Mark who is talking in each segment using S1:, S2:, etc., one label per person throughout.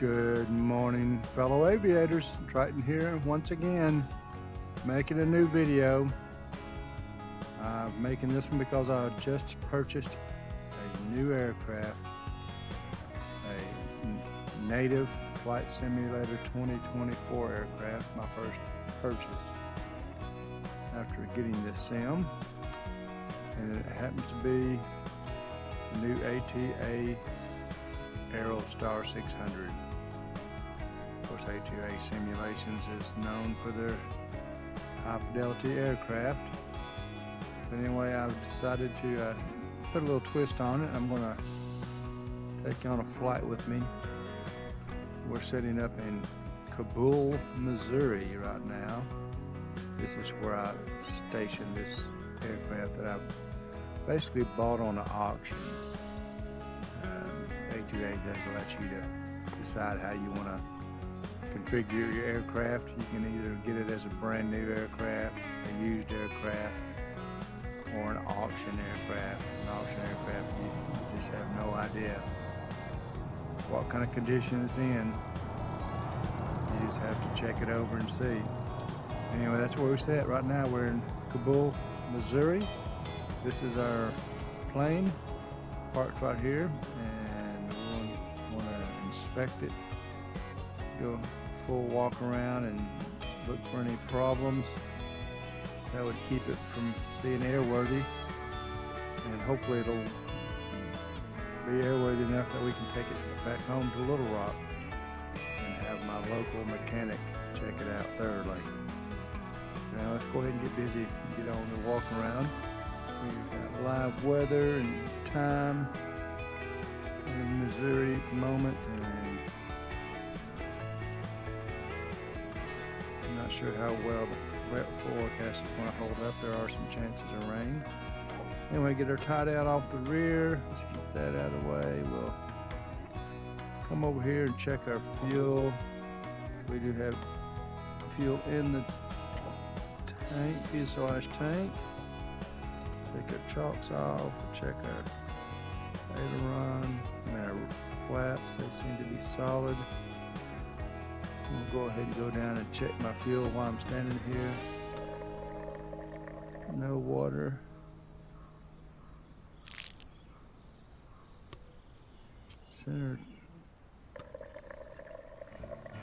S1: Good morning, fellow aviators. Triton here once again, making a new video. I'm making this one because I just purchased a new aircraft, a native Flight Simulator 2024 aircraft, my first purchase after getting this sim, and it happens to be the new A2A Aerostar 600. Of course, A2A Simulations is known for their high fidelity aircraft. But anyway, I've decided to put a little twist on it. I'm going to take you on a flight with me. We're setting up in Kabul, Missouri right now. This is where I stationed this aircraft that I've basically bought on an auction. A2A does let you to decide how you want to configure your aircraft. You can either get it as a brand new aircraft, a used aircraft, or an auction aircraft. An auction aircraft, you just have no idea what kind of condition it's in. You just have to check it over and see. Anyway, that's where we're at right now. We're in Kabul, Missouri. This is our plane parked right here, and we want to inspect it, go full walk around and look for any problems that would keep it from being airworthy, and hopefully it'll be airworthy enough that we can take it back home to Little Rock and have my local mechanic check it out thoroughly. Now let's go ahead and get busy and get on the walk around. We've got live weather and time in Missouri at the moment, and I'm not sure how well the forecast is going to hold up. There are some chances of rain. Anyway, get our tie out off the rear. Let's get that out of the way. We'll come over here and check our fuel. We do have fuel in the tank, fuselage tank. Take our chocks off, check our aileron and our flaps. They seem to be solid. We'll go ahead and go down and check my fuel while I'm standing here. No water. Center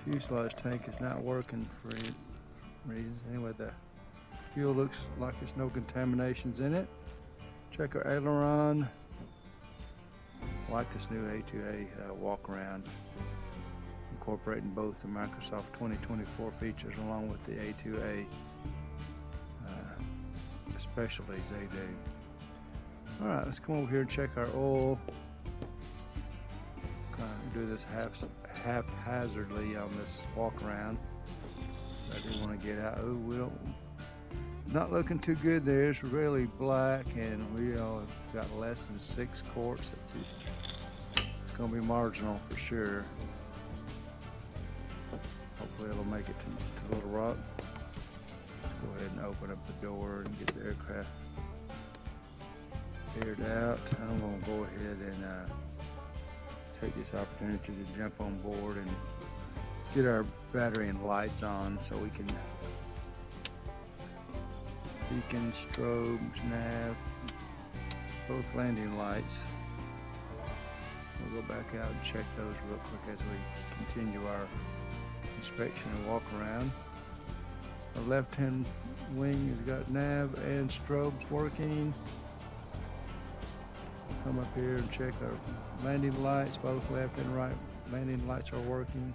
S1: fuselage tank is not working for any reason. Anyway, the fuel looks like there's no contaminations in it. Check our aileron. I like this new A2A walk around, incorporating both the Microsoft 2024 features along with the A2A specialties they do. Alright, let's come over here and check our oil. Kind of do this haphazardly on this walk around. I do want to get out. Oh, we don't. Not looking too good there. It's really black, and we have got less than 6 quarts. It's going to be marginal for sure. Hopefully it'll make it to Little Rock. Let's go ahead and open up the door and get the aircraft aired out. I'm going to go ahead and take this opportunity to jump on board and get our battery and lights on so we can beacon, strobes, nav, both landing lights. We'll go back out and check those real quick as we continue our inspection and walk around. Our left-hand wing has got nav and strobes working. We'll come up here and check our landing lights. Both left and right landing lights are working.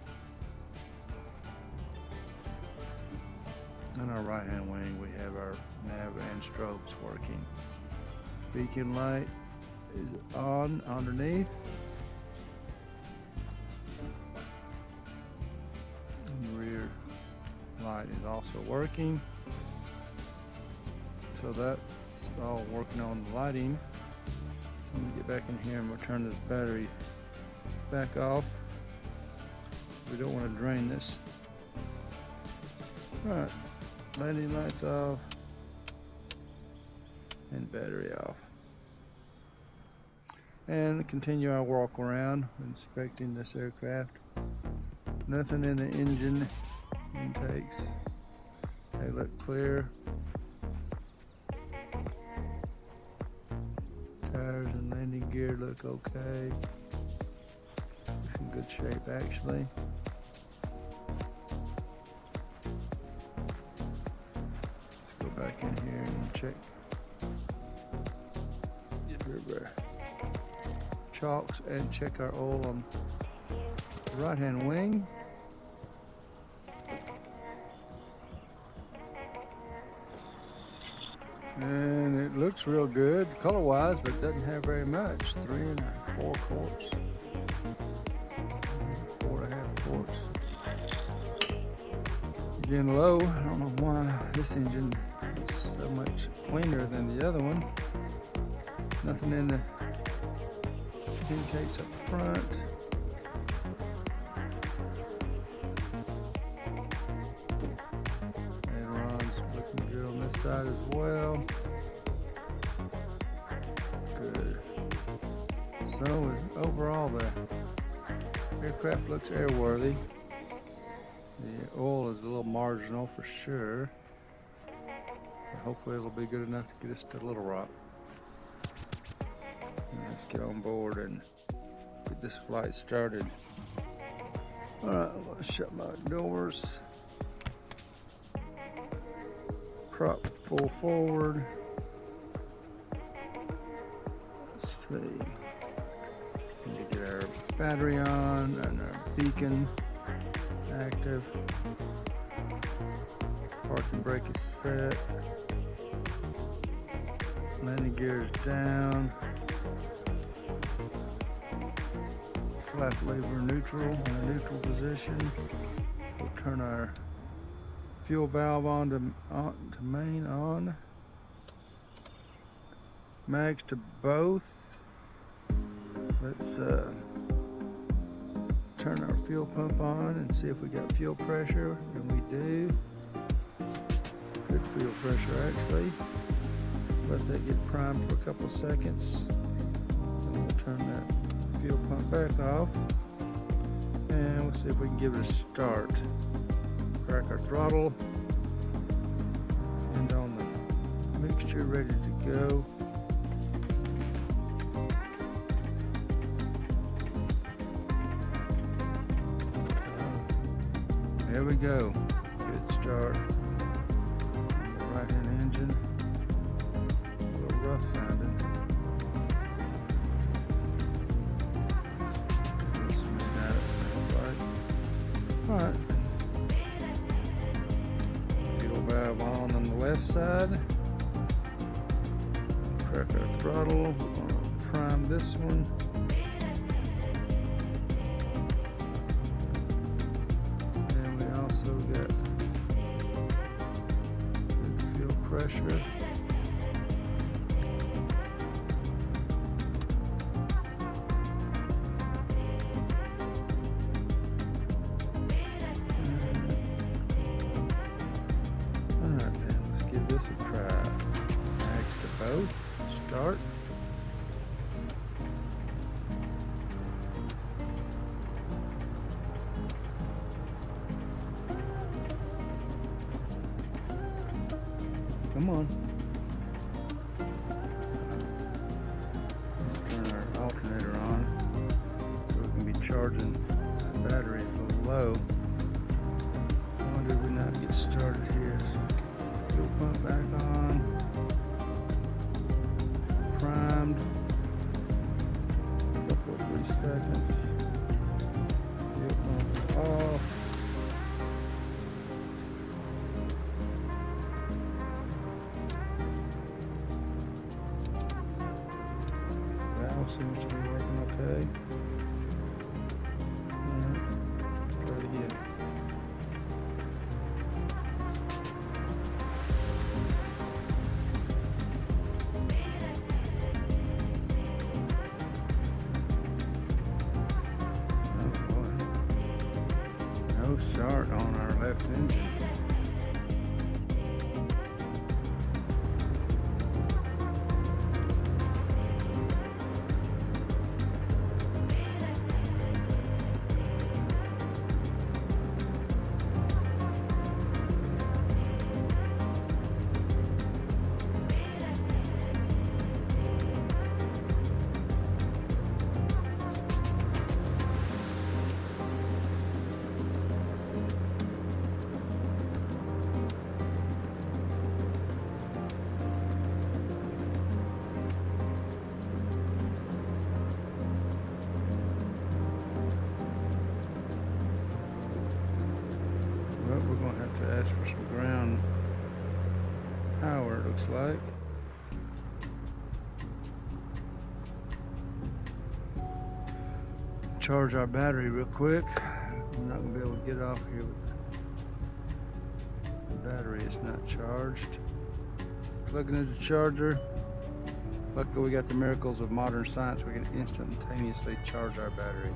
S1: On our right-hand wing, we have our nav and strobes working. Beacon light is on underneath. And the rear light is also working. So that's all working on the lighting. So I'm going to get back in here and we'll turn this battery back off. We don't want to drain this. Alright. Landing lights off and battery off. And continue our walk around inspecting this aircraft. Nothing in the engine intakes. They look clear. Tires and landing gear look okay. It's in good shape actually. Let's go back in here and check. Get rid of our chocks and check our oil on the right hand wing. And it looks real good color wise, but doesn't have very much. 3 4 quarts. 4.5 quarts. Again, low. I don't know why this engine is so much cleaner than the other one. Nothing in the intakes up front. Ailerons looking good on this side as well. Good. So overall, the aircraft looks airworthy. The oil is a little marginal for sure, but hopefully it'll be good enough to get us to Little Rock. And let's get on board and get this flight started. All right, let's shut my doors. Prop full forward. Let's see. Need to get our battery on and our beacon active. Parking brake is set. Landing gear is down. Flap lever neutral in a neutral position. We'll turn our fuel valve on to main on. Mags to both. Let's turn our fuel pump on and see if we got fuel pressure, and we do. Good fuel pressure actually. Let that get primed for a couple seconds, and we'll turn that fuel pump back off, and we'll see if we can give it a start. Crack our throttle, and on the mixture ready to go. There we go. Good start. Right hand engine. A little rough sounding. Smooth out, it sounds like. Alright. Fuel valve on the left side. Crack our throttle. We're going to prime this one. Pressure. Alright then, let's give this a try. Mags to both. Start. Come on. Let's turn our alternator on so we can be charging the batteries a little low. Why did we not get started here? Fuel pump back on. Primed. A couple of 3 seconds. Fuel pump off. Seems to be working okay. Try it again. Oh boy. No start on our left engine. But we're going to have to ask for some ground power, it looks like. Charge our battery real quick. We're not going to be able to get off here with the battery. It's not charged. Plugging into the charger. Luckily we got the miracles of modern science. We can instantaneously charge our battery.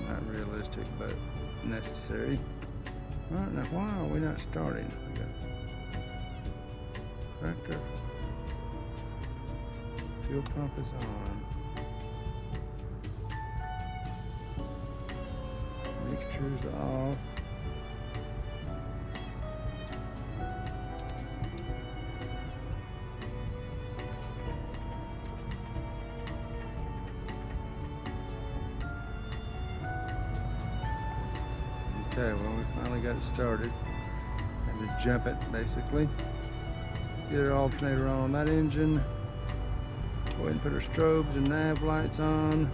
S1: Not realistic, but necessary. Alright, now why are we not starting? We got cranked. Fuel pump is on. Mixture's off. Okay, well we finally got it started. Had to jump it basically. Get our alternator on that engine. Go ahead and put our strobes and nav lights on.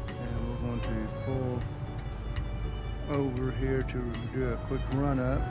S1: And we're going to pull over here to do a quick run up.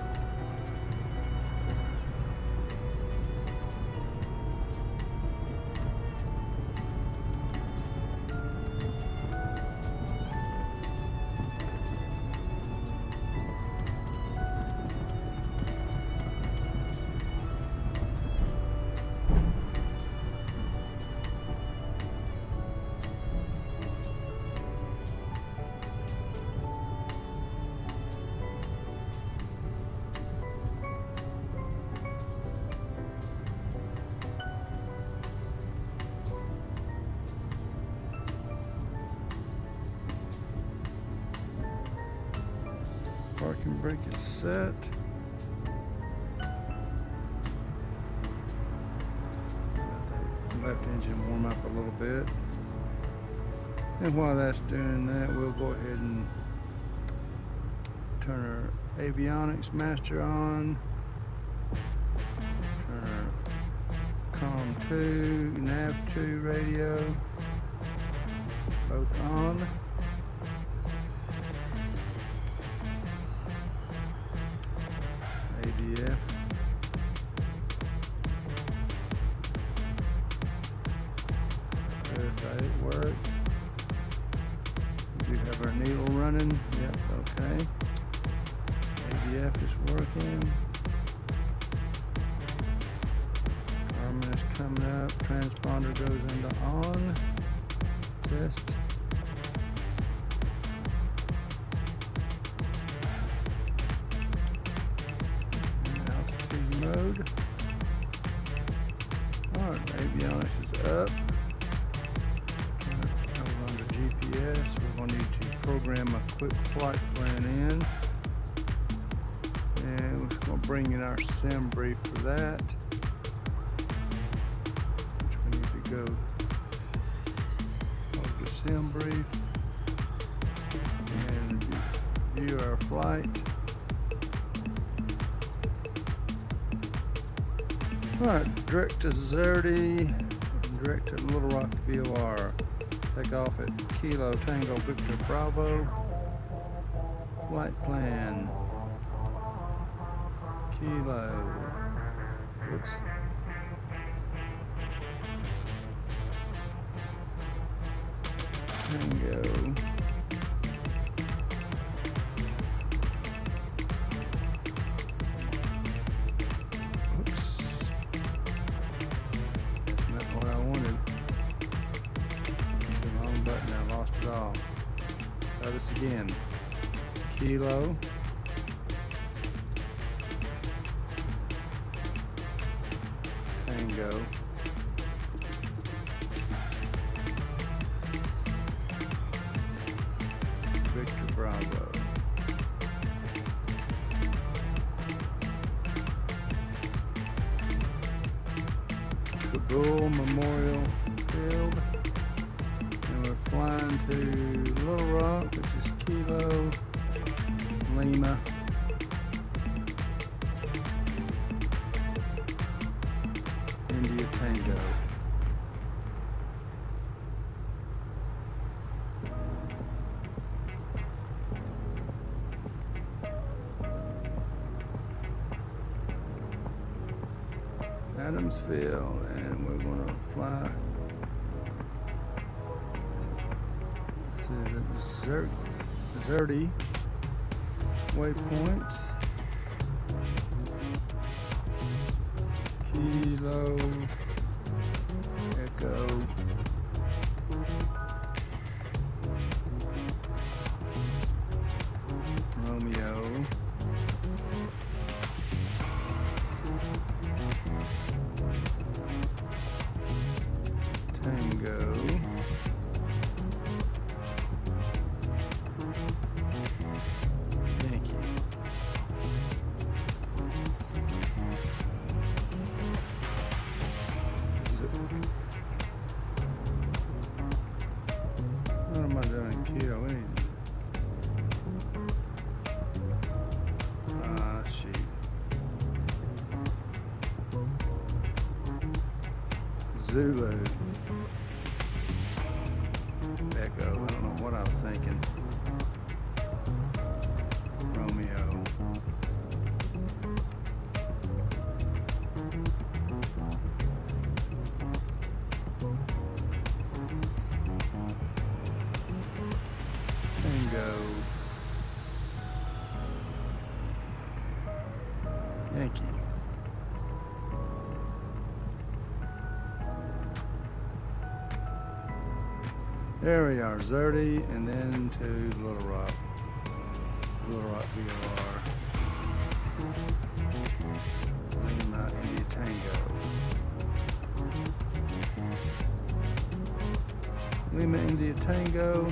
S1: Parking brake is set. Let the left engine warm up a little bit. And while that's doing that, we'll go ahead and turn our avionics master on. Turn our COM 2, nav 2 radio, both on. ADF. Verify it works. We do have our needle running. Yep, okay. ADF is working. Garmin is coming up. Transponder goes into on. Test. Mode. Alright, avionics is up. Over on the GPS, we're going to need to program a quick flight plan in. And we're just going to bring in our sim brief for that. Which we need to go over to sim brief and view our flight. Alright, direct to Zerdy, direct to Little Rock VOR. Take off at Kilo Tango Victor Bravo. Flight plan. Kilo. Oops. Tango. Try this again. Kilo. Tango. Victor Bravo. Kabul Memorial Field. And we're flying to Little Rock, which is Kilo, Lima, India Tango. Adamsville, and we're gonna fly. This is Zerdy waypoint. Kilo Echo Romeo Tango Yankee. What am I doing? Kilo anything? Shoot. Zulu. Echo. I don't know what I was thinking. Romeo. Tango. Yankee. There we are, Zerdy, and then to Little Rock. Little Rock VOR. Lima India Tango. Lima India Tango.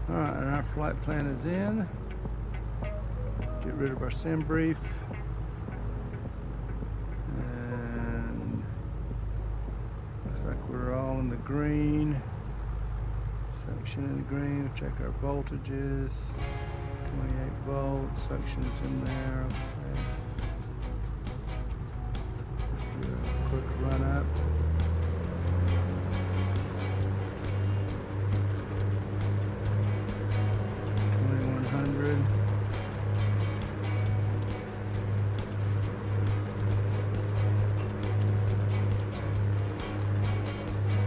S1: Alright, and our flight plan is in. Get rid of our sim brief. And looks like we're all in the green. Suction in the green. Check our voltages. 28 volts. Suction's in there. Okay. Just do a quick run up.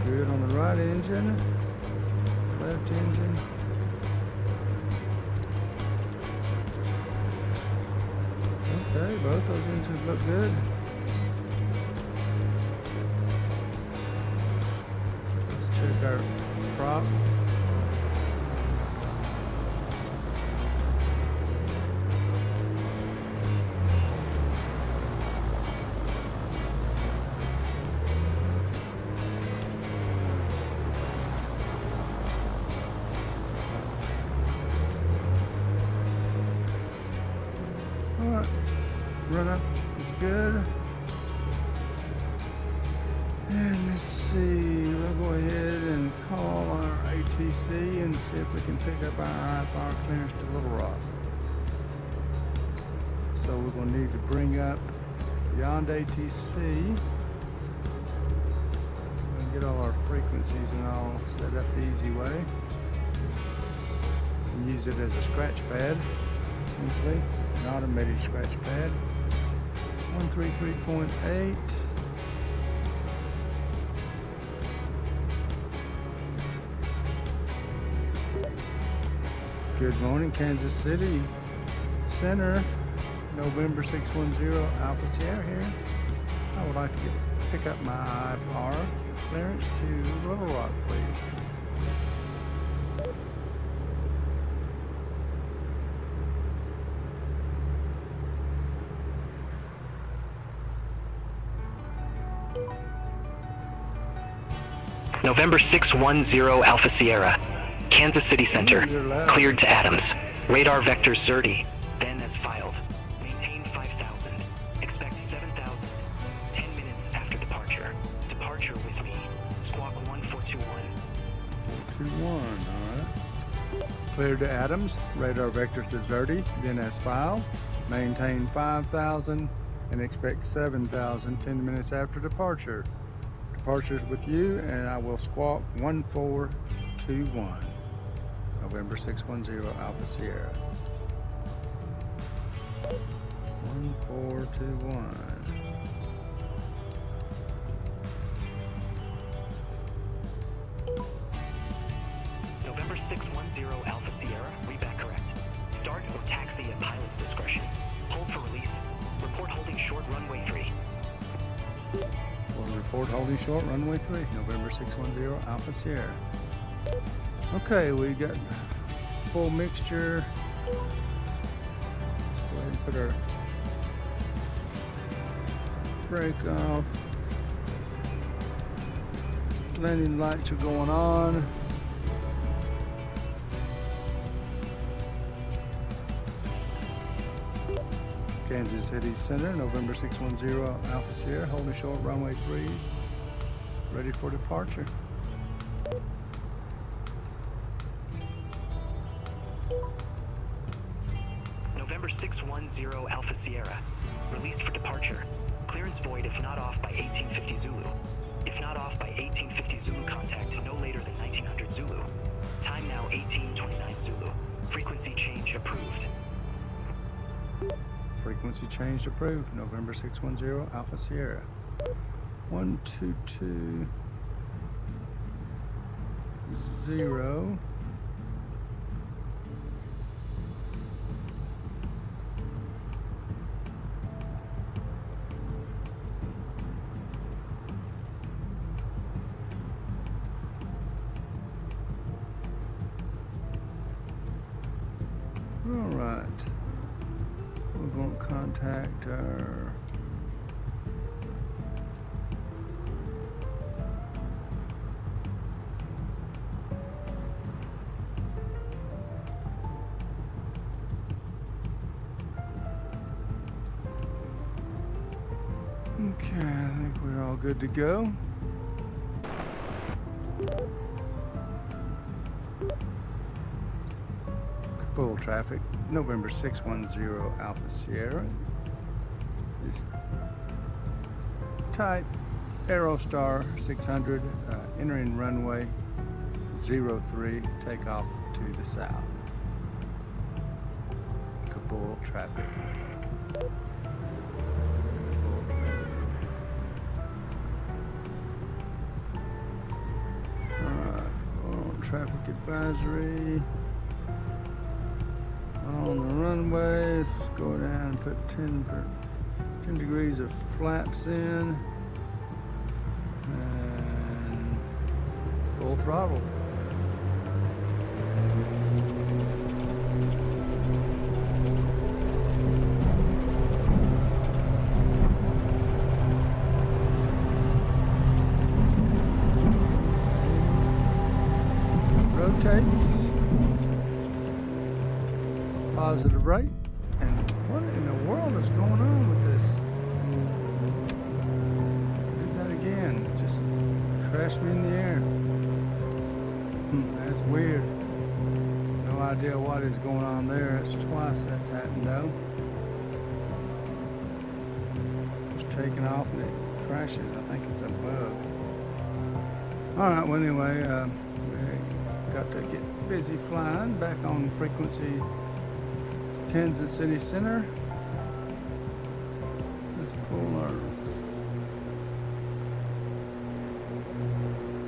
S1: Good on the right engine, left engine. Okay, both those engines look good. Let's check our prop. Alright, run up is good. And let's see, we'll go ahead and call our ATC and see if we can pick up our IFR clearance to Little Rock. So we're going to need to bring up beyond ATC and get all our frequencies and all set up the easy way. And use it as a scratch pad, essentially. An automated scratch pad. 133.8. Good morning, Kansas City Center. November 610 Alpha Sierra here. I would like to pick up my IFR clearance to Little Rock, please.
S2: November 610 Alpha Sierra, Kansas City Center, cleared to Adams. Radar vector Zerdy, then as filed. Maintain 5,000, expect 7,000, 10 minutes after departure. Departure with me, squawk 1421.
S1: 421, alright. Cleared to Adams, radar vector to Zerdy, then as filed. Maintain 5,000 and expect 7,000, 10 minutes after departure. departures with you, and I will squawk 1421, November 610 Alpha Sierra. 1421.
S2: November 610 Alpha Sierra, read back correct. Start or taxi at pilot's discretion. Hold for release. Report holding short runway 3.
S1: We'll report holding short runway 3, November 610 Alpha Sierra. Okay, we got full mixture. Let's go ahead and put our brake off. Landing lights are going on. Kansas City Center, November 610 Alpha Sierra, holding short runway 3, ready for departure.
S2: November 610 Alpha Sierra, released for departure. Clearance void if not off by 1850 Zulu. If not off by 1850 Zulu, contact no later than 1900 Zulu. Time now 1829 Zulu. Frequency change approved.
S1: Frequency change approved, November 610 Alpha Sierra. 1220. All right. We're going to contact our okay, I think we're all good to go. Full traffic, November 610 Alpha Sierra. Is type Aerostar 600, entering runway 03, takeoff to the south. Kabul traffic. Alright, traffic advisory. On the runway, let's go down and put 10 degrees of flaps in and full throttle. Rotates. Positive rate. And what in the world is going on with this? Do that again. Just crashed me in the air. That's weird. No idea what is going on there. It's twice that's happened though. Just taking off and it crashes. I think it's a bug. Alright, well anyway, we got to get busy flying. Back on frequency Kansas City Center. Let's pull our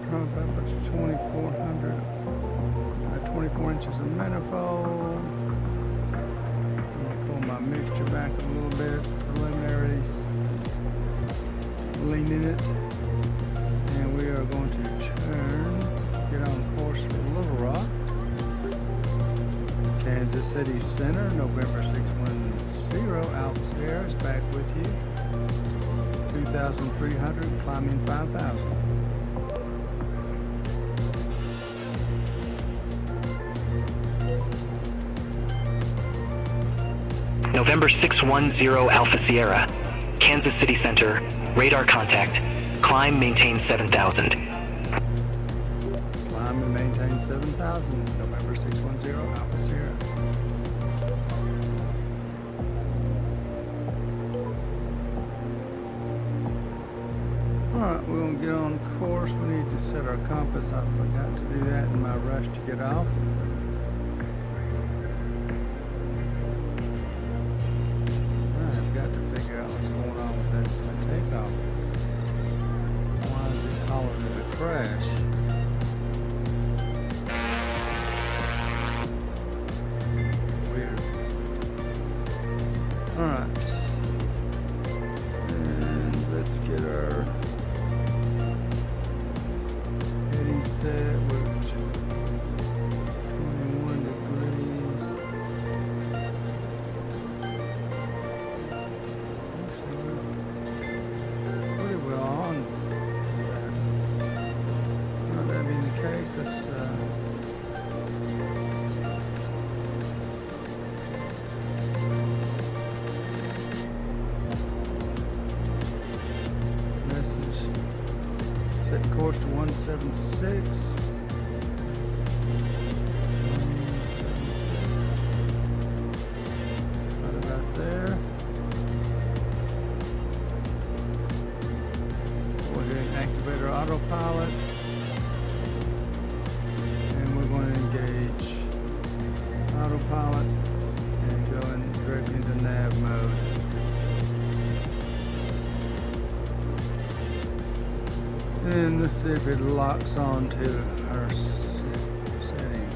S1: prop up to 2400, 24 inches of manifold. I'm gonna pull my mixture back a little bit, preliminary leaning it, and we are going to turn, get on course for Little Rock. Kansas City Center, November 610 Alpha Sierra is back with you. 2,300, climbing 5,000.
S2: November 610 Alpha Sierra, Kansas City Center, radar contact. Climb, maintain 7,000.
S1: Climb and maintain 7,000, November 610 Alpha Sierra. Alright, we're going to get on course. We need to set our compass. I forgot to do that in my rush to get off. I've got to figure out what's going on with that takeoff. Why is it calling it a crash? Weird. Alright. And let's get our heading set with 21 degrees. Pretty well on that. Well, that being the case, let's message. Set course to 176. 176. Right about there. Go ahead and activate our autopilot. And we're going to engage autopilot and go direct into nav mode. And let's see if it locks on to our setting.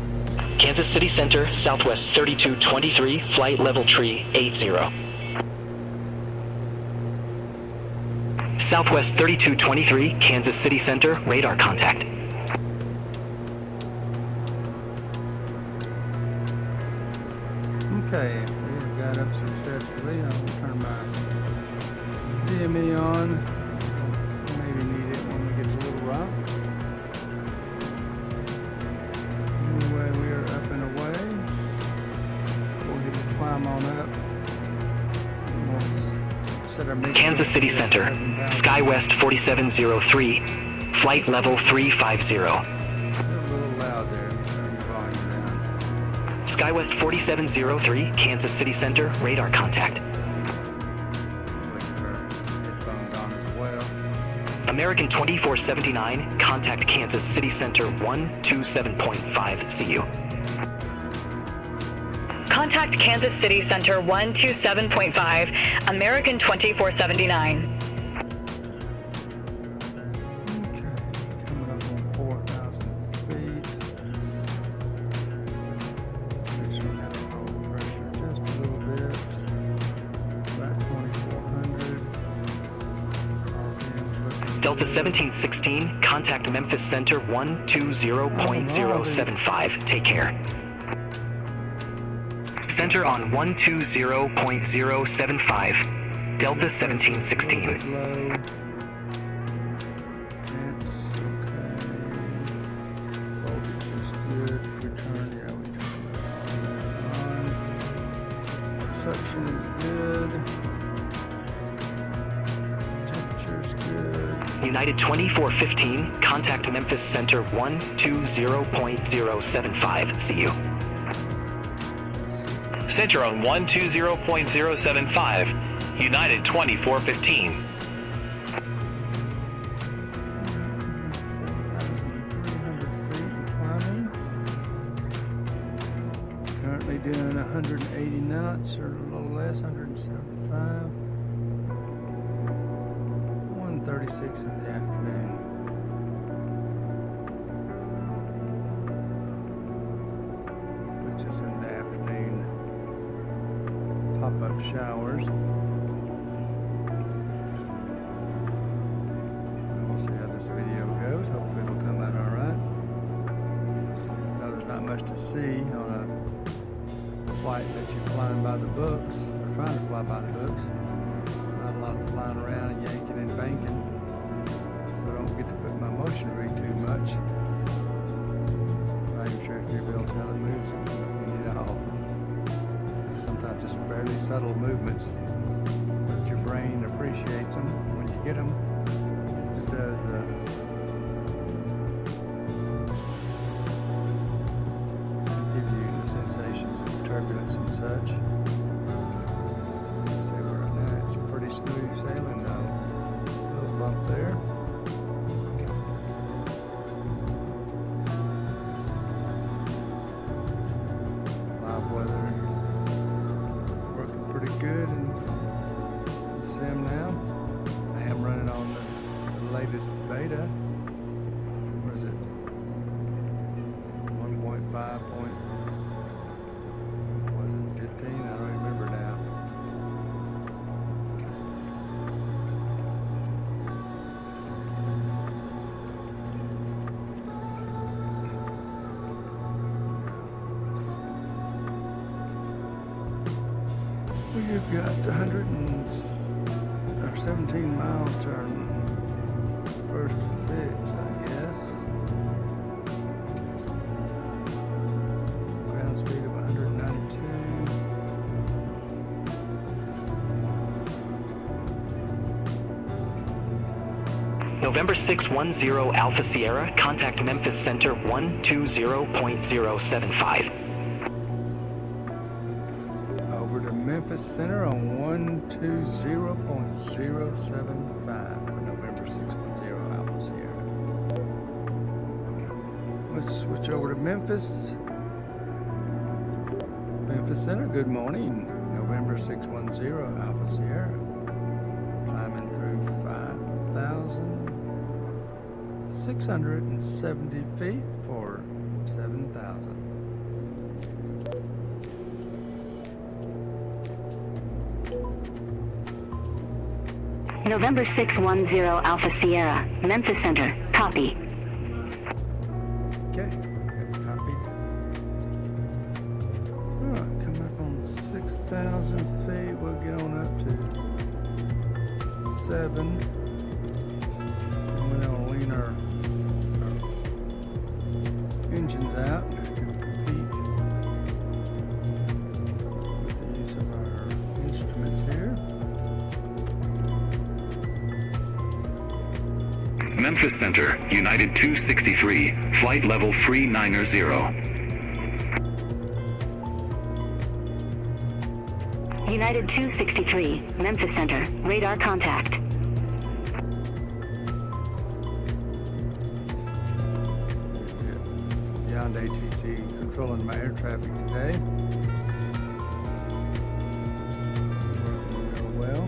S2: Kansas City Center, Southwest 3223, flight level tree 80. Southwest 3223, Kansas City Center, radar contact.
S1: Okay, we got up successfully. I'll turn my DME on. Maybe need it when it gets a little rough. Anyway, we are up and away. Let's go ahead and climb on up. And we'll set our mix
S2: Kansas City
S1: to
S2: Center,
S1: 7,000.
S2: SkyWest 4703, flight level 350.
S1: A little loud there. Let me turn the volume down.
S2: SkyWest 4703, Kansas City Center, radar contact.
S1: Wait for our headphones on as well.
S2: American 2479, contact Kansas City Center 127.5, see you.
S3: Contact Kansas City Center 127.5, American 2479.
S1: Okay, coming up on 4,000 feet. Make sure we have to hold the pressure just a little bit. About 2,400. RPM's looking
S2: Delta
S1: good.
S2: 1716, contact Memphis Center 120.075, take care. Center on 120.075, Delta 1716.
S1: A little bit low. Amps, okay. Voltage is good. Return, yeah, we turned that on. Suction is good. Temperature's good.
S2: United 2415, contact Memphis Center 120.075, see you.
S4: Center on 120.075, United 2415.
S1: 4,300 feet and climbing. Currently doing 180 knots or a little less, 175. 1:36 in the afternoon. Puts us in the afternoon pop-up showers. We'll see how this video goes. Hopefully it'll come out alright. I know there's not much to see on a flight that you're flying by the books, or trying to fly by the books. Not a lot of flying around and yanking and banking. So I don't get to put my motion rig too much. Not even sure if you'll be able to tell it moves at all. Sometimes just fairly subtle movements, but your brain appreciates them when you get them. It does give you sensations of turbulence and such. Let's see where I'm at. It's pretty smooth sailing though. A little bump there. We've got 17 miles turn first fix, I guess. Ground speed of 192.
S2: November 610 Alpha Sierra, contact Memphis Center 120.075.
S1: Over to Memphis Center on 120.075 for November 610 Alpha Sierra. Let's switch over to Memphis. Memphis Center, good morning. November 610 Alpha Sierra. Climbing through 5,670 feet for 7,000.
S5: November 610 Alpha Sierra, Memphis Center, copy.
S1: Okay, copied. Alright, come up on 6,000 feet. We'll get on up to 7. And we're gonna lean our engines out to compete with the use of our instruments here.
S4: Memphis Center, United 263, flight level 390.
S5: United 263, Memphis Center, radar contact.
S1: Beyond ATC controlling my air traffic today. Working real well.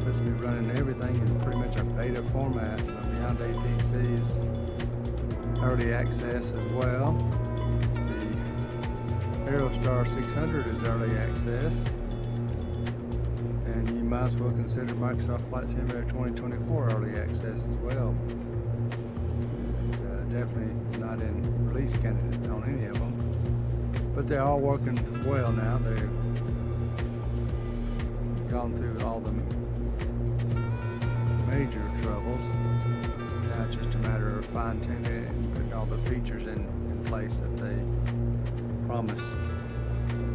S1: Puts me running everything in pretty much a beta format. Beyond ATC is early access as well. The Aerostar 600 is early access. And you might as well consider Microsoft Flight Simulator 2024 early access as well. Definitely not in release candidate on any of them. But they're all working well now. They've gone through all the major troubles. Now it's just a matter of fine-tuning it and putting all the features in place that they promise.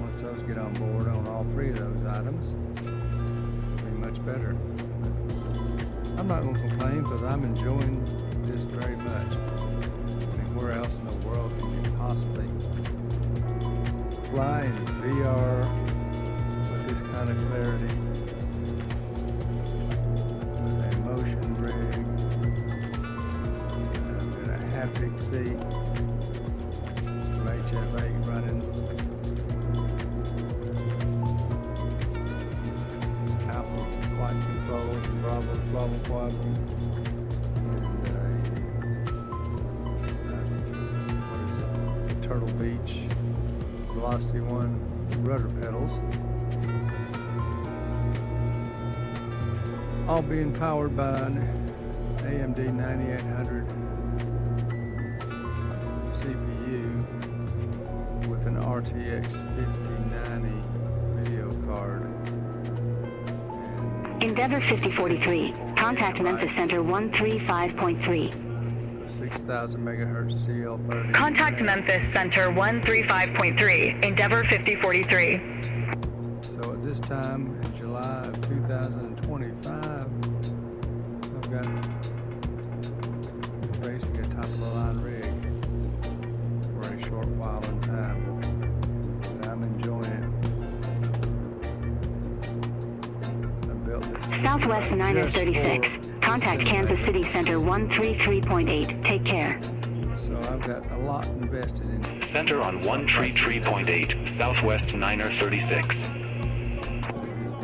S1: Once those get on board on all three of those items, it'll be much better. I'm not going to complain because I'm enjoying this very much. I mean, where else in the world can you possibly fly in VR with this kind of clarity? With a motion rig, and a haptic seat, some HF8 running, Apple flight controls, and Bravo, Quadrant, and Turtle Beach Velocity 1 rudder pedals, all being powered by an AMD 9800 CPU with an RTX 5090 video card.
S5: Endeavor 5043, contact Memphis Center 135.3.
S1: 6,000 megahertz CL30.
S3: Contact Memphis Center 135.3, Endeavor 5043.
S1: So at this time in July of 2025, I've got basically a top-of-the-line rig for a short while in time. And I'm enjoying it. I built this
S5: Southwest
S1: just
S5: 936,
S1: for
S5: contact
S1: this
S5: Kansas
S1: simulation.
S5: City Center 133.8. Take care.
S1: So I've got a lot invested in
S4: Center on 133.8, Southwest 936.
S1: It's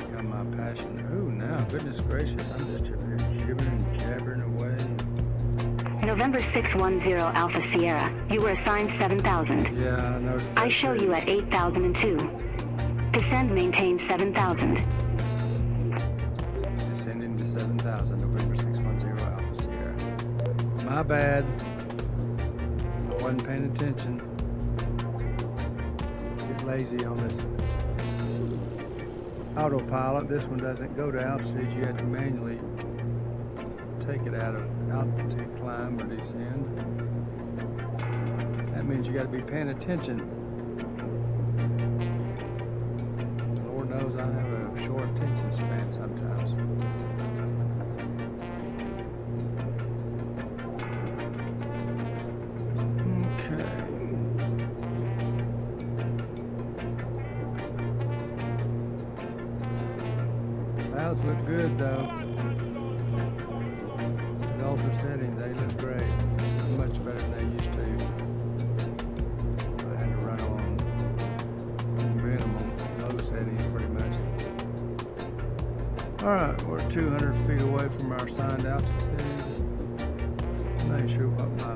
S1: become my passion. Oh, now, goodness gracious, I'm just jibbering and jabbering away.
S5: November 610 Alpha Sierra, you were assigned 7,000.
S1: Yeah, I noticed.
S5: I
S1: that
S5: show
S1: too.
S5: you at 8,002. Descend, maintain 7,000.
S1: Descending to 7,000, November 610 Alpha Sierra. My bad. I wasn't paying attention. lazy on this autopilot. This one doesn't go to altitude. You have to manually take it out of altitude climb or descend. That means you got to be paying attention. Lord knows I have a short attention span sometimes. Okay. Clouds look good though. At ultra settings, they look great. Much better than they used to. I had to run on minimum low settings pretty much. Alright, we're 200 feet away from our assigned altitude. I'm not sure what my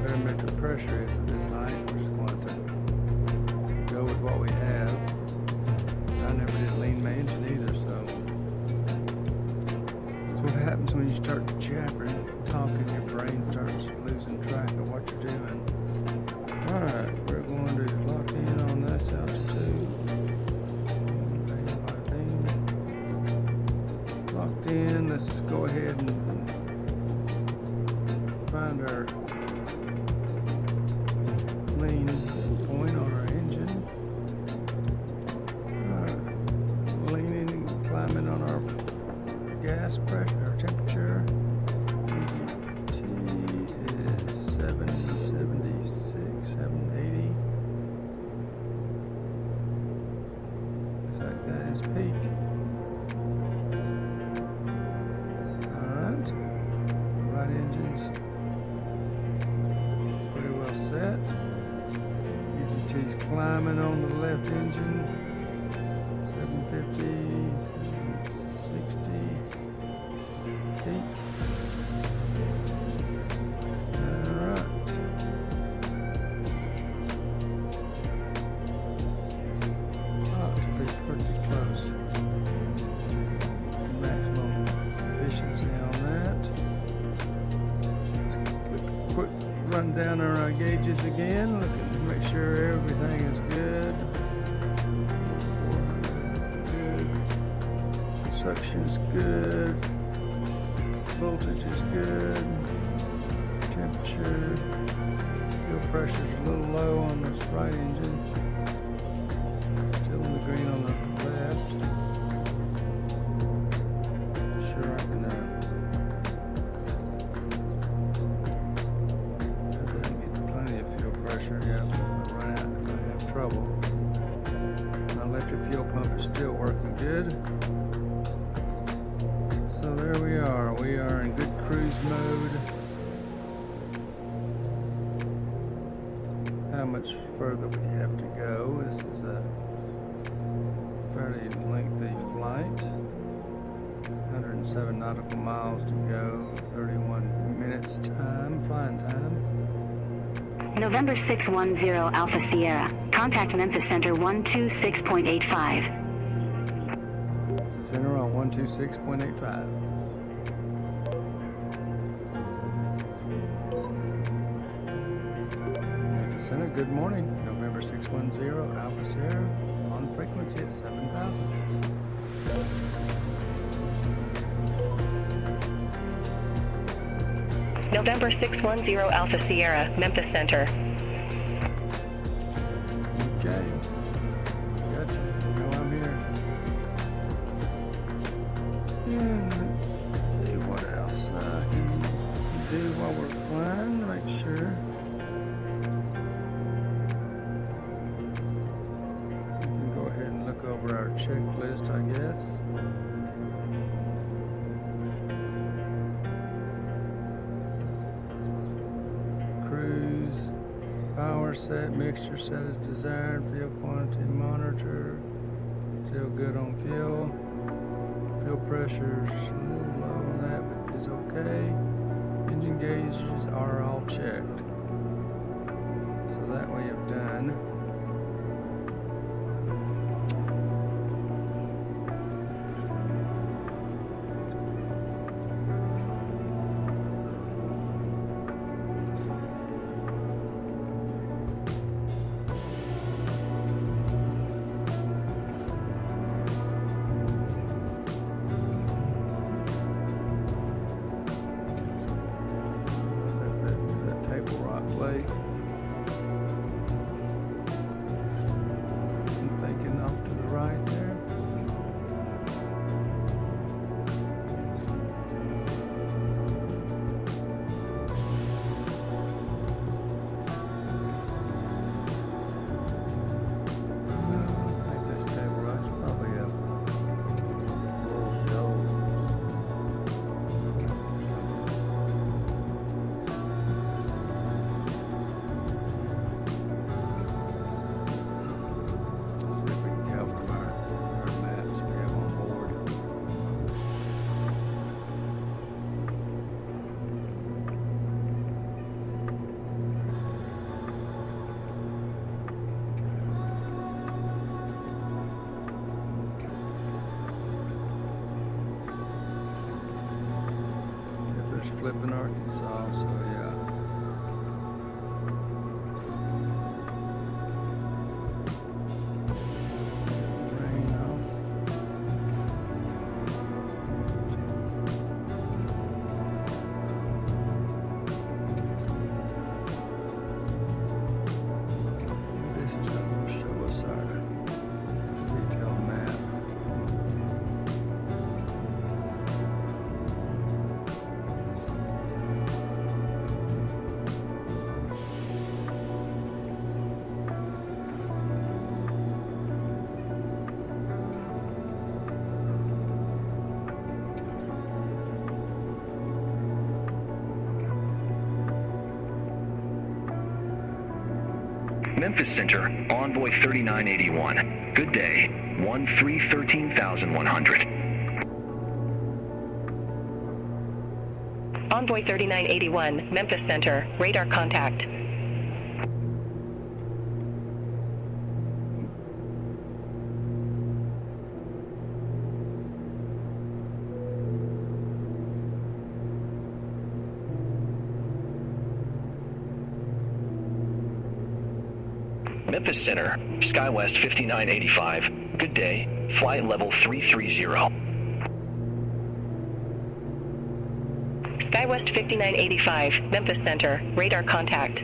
S1: barometric pressure is at this height. We're just going to go with what we have. I never did lean my engine either, so that's what happens when you start jabbering, talking. Your brain starts losing track of what you're doing. Alright, we're going to lock in on this altitude. Locked in. Let's go ahead and find our lean point on our engine. Leaning and climbing on our gas pressure, our temperature. EGT is 776, 780. Looks like that is peak. Alright. Right engine's pretty well set. EGT's climbing on the left engine. 750, 760, peak. Alright. Ought to be pretty close. Maximum efficiency on that. Quick run down on our gauges again, looking to make sure everything is good. Suction is good, voltage is good, temperature, fuel pressure is a little low on this right engine, still in the green on the left. Sure I can get plenty of fuel pressure. Yeah, if I run out, if I have trouble. My electric fuel pump is still working good. So there we are. We are in good cruise mode. How much further we have to go? This is a fairly lengthy flight. 107 nautical miles to go. 31 minutes time, flying time.
S5: November 610 Alpha Sierra. Contact Memphis Center 126.85.
S1: Center on 126.85. Memphis Center, good morning. November 610 Alpha Sierra on frequency at 7,000.
S3: November 610 Alpha Sierra, Memphis Center.
S1: Okay. Gotcha. No, I'm here. And let's see what else I can do while we're flying to make sure. We can go ahead and look over our checklist, I guess. Cruise, power set, mixture set as desired, fuel quantity monitor, still good on fuel. Fuel pressure's a little low on that, but it's okay. Engine gauges are all checked. So that we have done. there's Flippin, Arkansas, so yeah. Rain off. This is going to show us our detailed map.
S2: Memphis Center, Envoy 3981. Good day, 13-13,100.
S3: Envoy 3981, Memphis Center, radar contact.
S2: Memphis Center, SkyWest 5985. Good day, flight level 330.
S3: SkyWest 5985, Memphis Center, radar contact.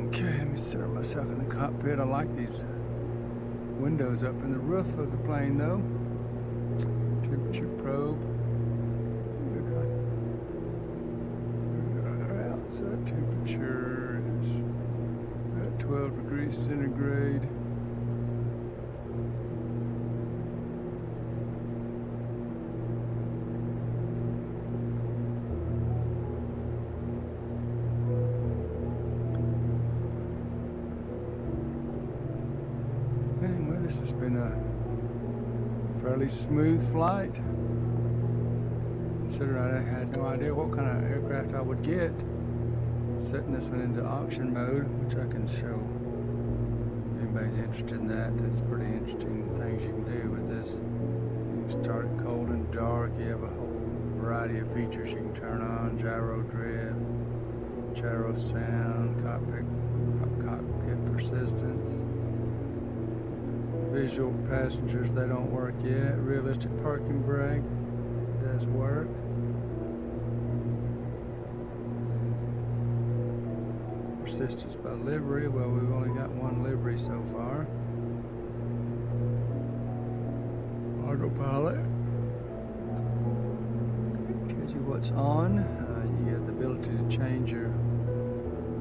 S1: Okay, let me center myself in the cockpit. I like these windows up in the roof of the plane though. Temperature probe. Look like our outside temperature is at 12 degrees centigrade. Anyway, this has been a fairly smooth flight. Considering I had no idea what kind of aircraft I would get. Setting this one into auction mode, which I can show. If anybody's interested in that, that's pretty interesting things you can do with this. You can start it cold and dark. You have a whole variety of features you can turn on. Gyro drift, gyro sound, cockpit persistence. Visual passengers, they don't work yet. Realistic parking brake does work. Persistence by livery, well, we've only got one livery so far. Autopilot tells you what's on. You have the ability to change your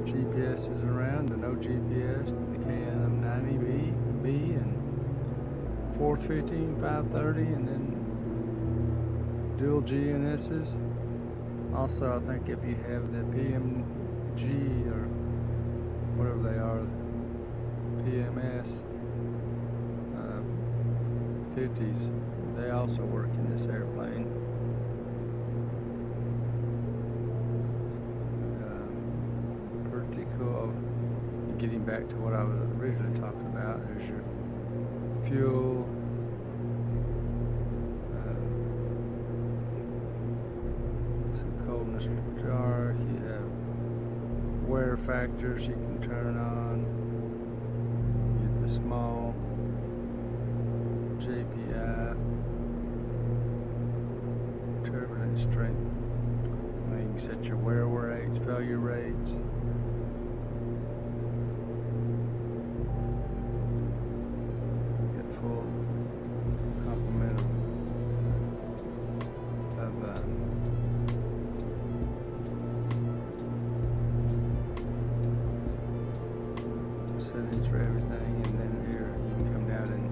S1: GPSs around to no GPS, the KM 90B, and 450 and 530, and then dual GNSs. Also, I think if you have the PMG or whatever they are, PMS 50s, they also work in this airplane. Pretty cool. Getting back to what I was originally talking about, there's your fuel, coldness dark. You have wear factors you can turn on. You get the small JPI, turbulence strength. You can set your wear rates, failure rates. Get full complement of settings for everything, and then here you can come down and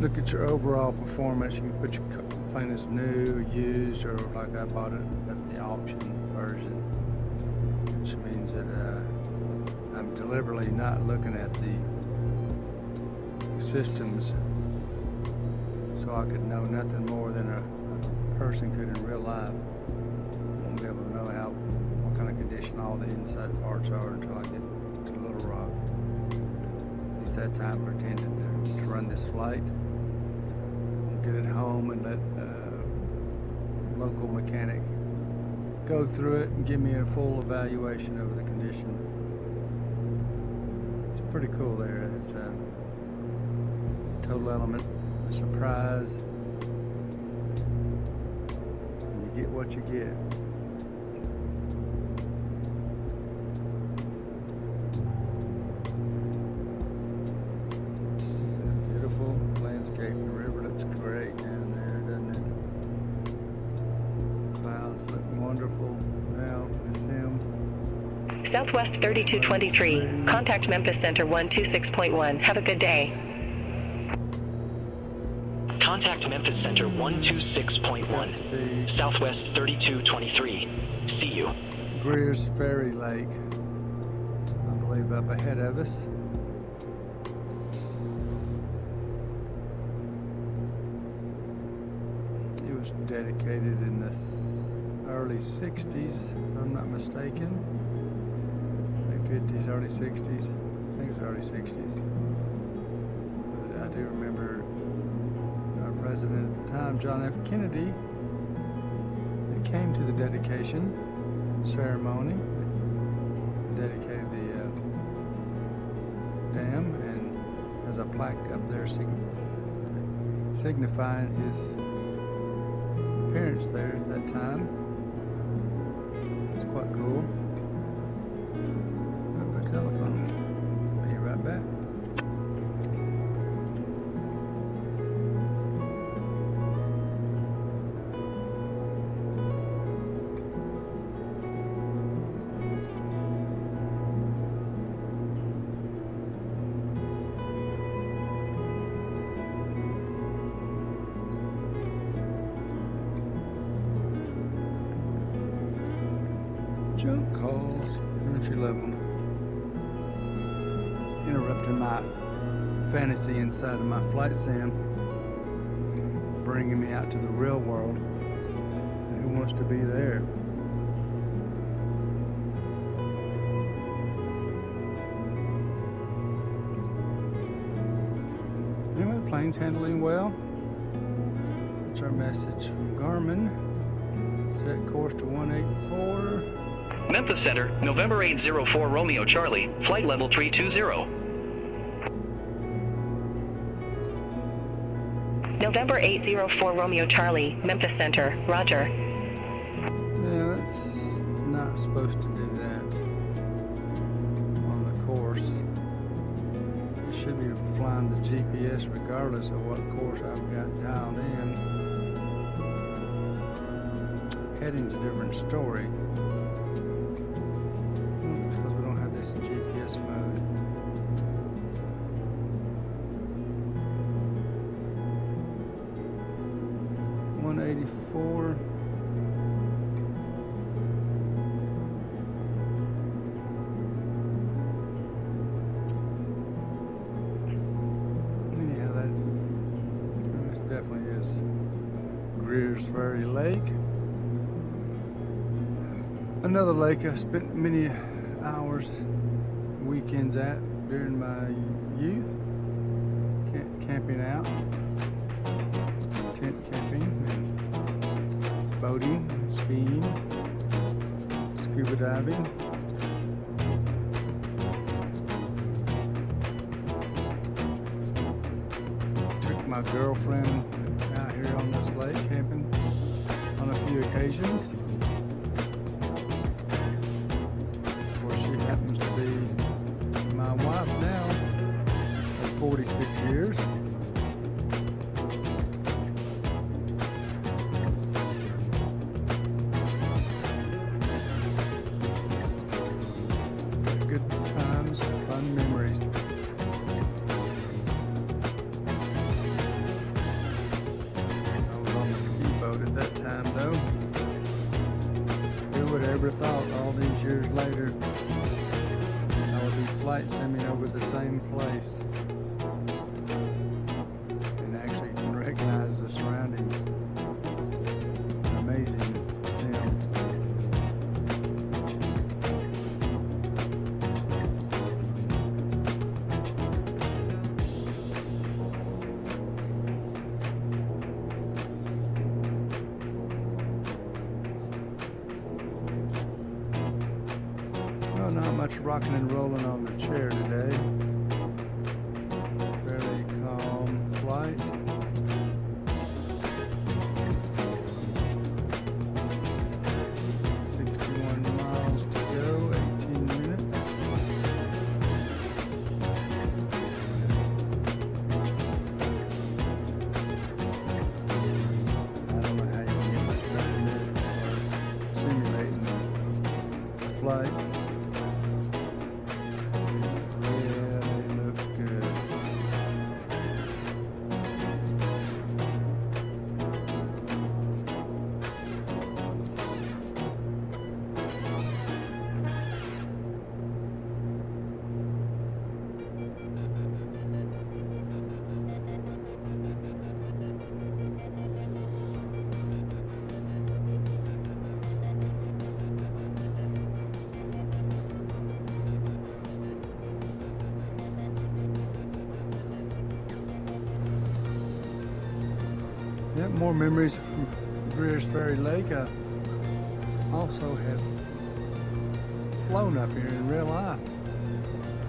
S1: look at your overall performance. You can put your plane as new or used, or like I bought it at the auction version, which means that I'm deliberately not looking at the systems so I could know nothing more than a person could in real life. I won't be able to know what kind of condition all the inside parts are until I get to Little Rock. At least that's how I'm pretending to run this flight. get it home and let local mechanic go through it and give me a full evaluation of the condition. It's pretty cool there. It's a total element, a surprise. And you get what you get. Beautiful landscape. The river looks great down there, doesn't it? Clouds look wonderful now for the sim.
S3: Southwest 3223. Contact Memphis Center 126.1. Have a good day.
S2: Contact Memphis Center 126.1. Southwest 3223. See you.
S1: Greer's Ferry Lake, I believe, up ahead of us. It was dedicated in the early 60s, if I'm not mistaken. Late 50s, early 60s. I think it was early 60s. But I do remember our president at the time, John F. Kennedy, that came to the dedication ceremony, dedicated the dam, and has a plaque up there signifying his appearance there at that time. It's quite cool. Got my telephone. Be right back. Junk calls, entry level. Interrupting my fantasy inside of my flight sim, bringing me out to the real world. Who wants to be there? Anyway, plane's handling well. That's our message from Garmin. Set course to 184.
S2: Memphis Center, November 804 Romeo Charlie, flight level 320.
S3: November 804 Romeo Charlie, Memphis Center. Roger.
S1: Yeah, that's not supposed to do that on the course. It should be flying the GPS regardless of what course I've got dialed in. Heading's a different story. Because we don't have this in GPS mode. $184. Anyhow, that definitely is Greer's Ferry Lake. Another lake I spent many hours, weekends at during my youth, camping out, tent camping, and boating, skiing, scuba diving. Took my girlfriend out here on this lake camping on a few occasions. Happens to be my wife now for 46 years. Good times, fun memories. I was on the ski boat at that time though. Who would have ever thought all these years later flight simming over the same place and actually can recognize the surroundings. Amazing sim. much rocking and rolling on the chair today. Fairly calm flight. Flight. Really looks good. Yeah, more memories from Greer's Ferry Lake. I also have flown up here in real life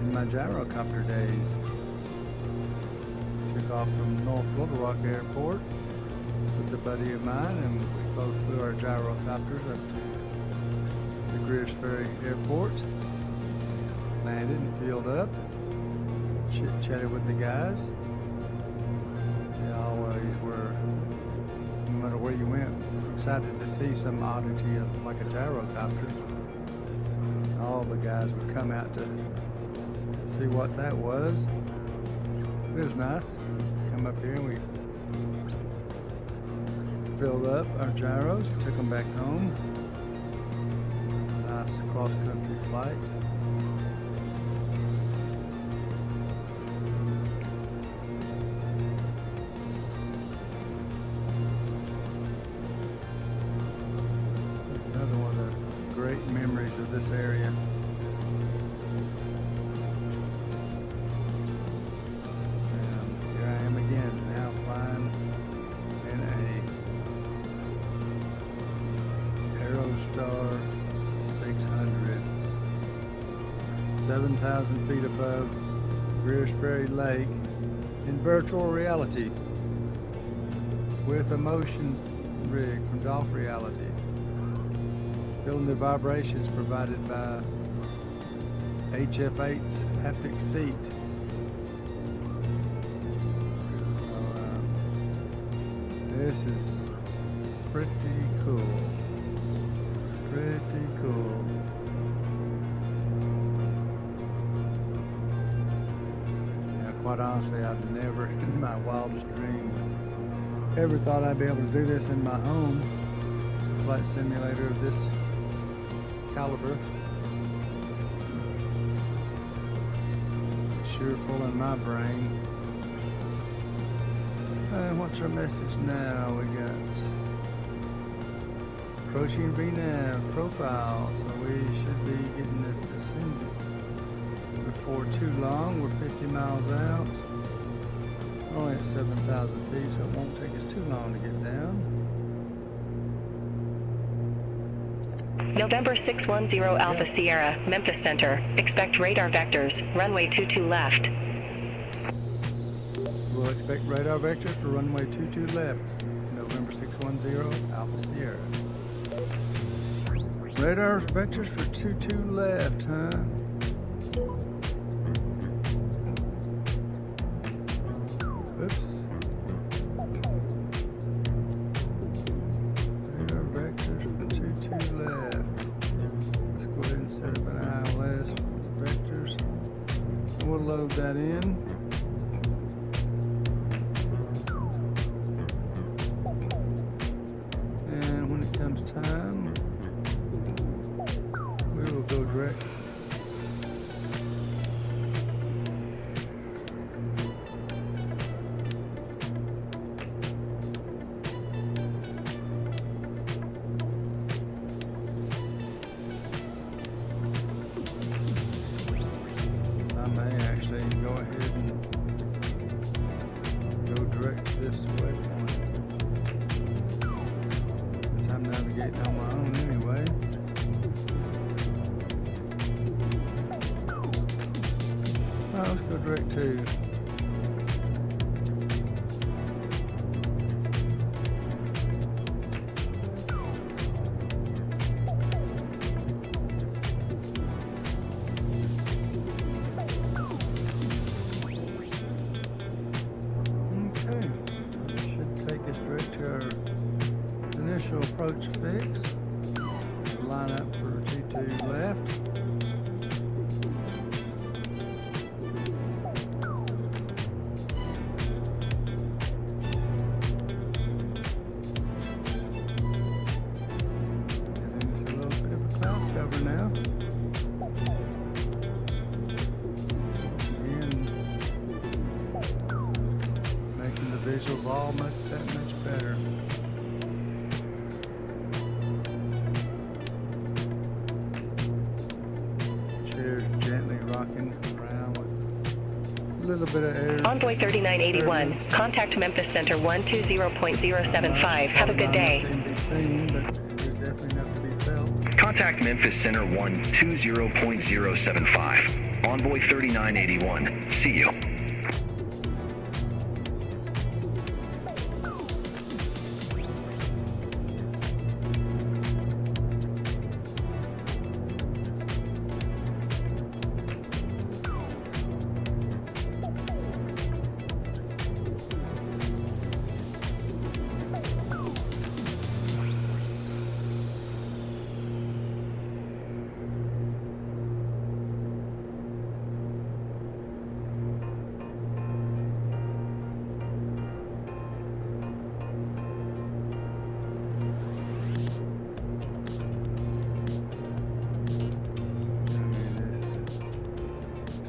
S1: in my gyrocopter days. Took off from North Little Rock Airport with a buddy of mine, and we both flew our gyrocopters up to the Greer's Ferry Airport. Landed and filled up. Chit-chatted with the guys. They always were, no matter where you went, excited to see some oddity of, like a gyrocopter. All the guys would come out to see what that was. It was nice. Come up here and we filled up our gyros, took them back home. Nice cross-country flight. Great memories of this area. And here I am again, now flying in a Aerostar 600. 7,000 feet above Greer's Ferry Lake in virtual reality with a motion rig from DOF Reality. Feeling the vibrations provided by HF8 haptic seat. So, this is pretty cool. Pretty cool. Now, quite honestly, I've never in my wildest dreams ever thought I'd be able to do this in my home. Flight simulator of this caliber. Sure pulling my brain. And what's our message now? We got approaching VNAV profile, so we should be getting it soon. Before too long. We're 50 miles out. Only at 7,000 feet, so it won't take us too long to get down.
S3: November 610 Alpha Sierra, Memphis Center. Expect radar vectors. Runway 22 left.
S1: We'll expect radar vectors for runway 22 left. November 610 Alpha Sierra. Radar vectors for 22 left, huh? Oops. Radar vectors for 22 left. Let's go ahead and set up an ILS vectors. And we'll load that in. And when it comes time, we will go direct. I may actually go ahead and go direct to this waypoint. Since I'm navigating on my own anyway. go direct to. Okay, it should take us direct to our initial approach fix. Line up for T2 left. Now. Again, making the visuals all that much better. Chairs gently rocking around with a little bit of air.
S3: Envoy 3981, contact Memphis Center 120.075. Have a good day.
S1: Be seen, but there's definitely enough to be felt.
S2: Contact Memphis Center 120.075. Envoy 3981. See you.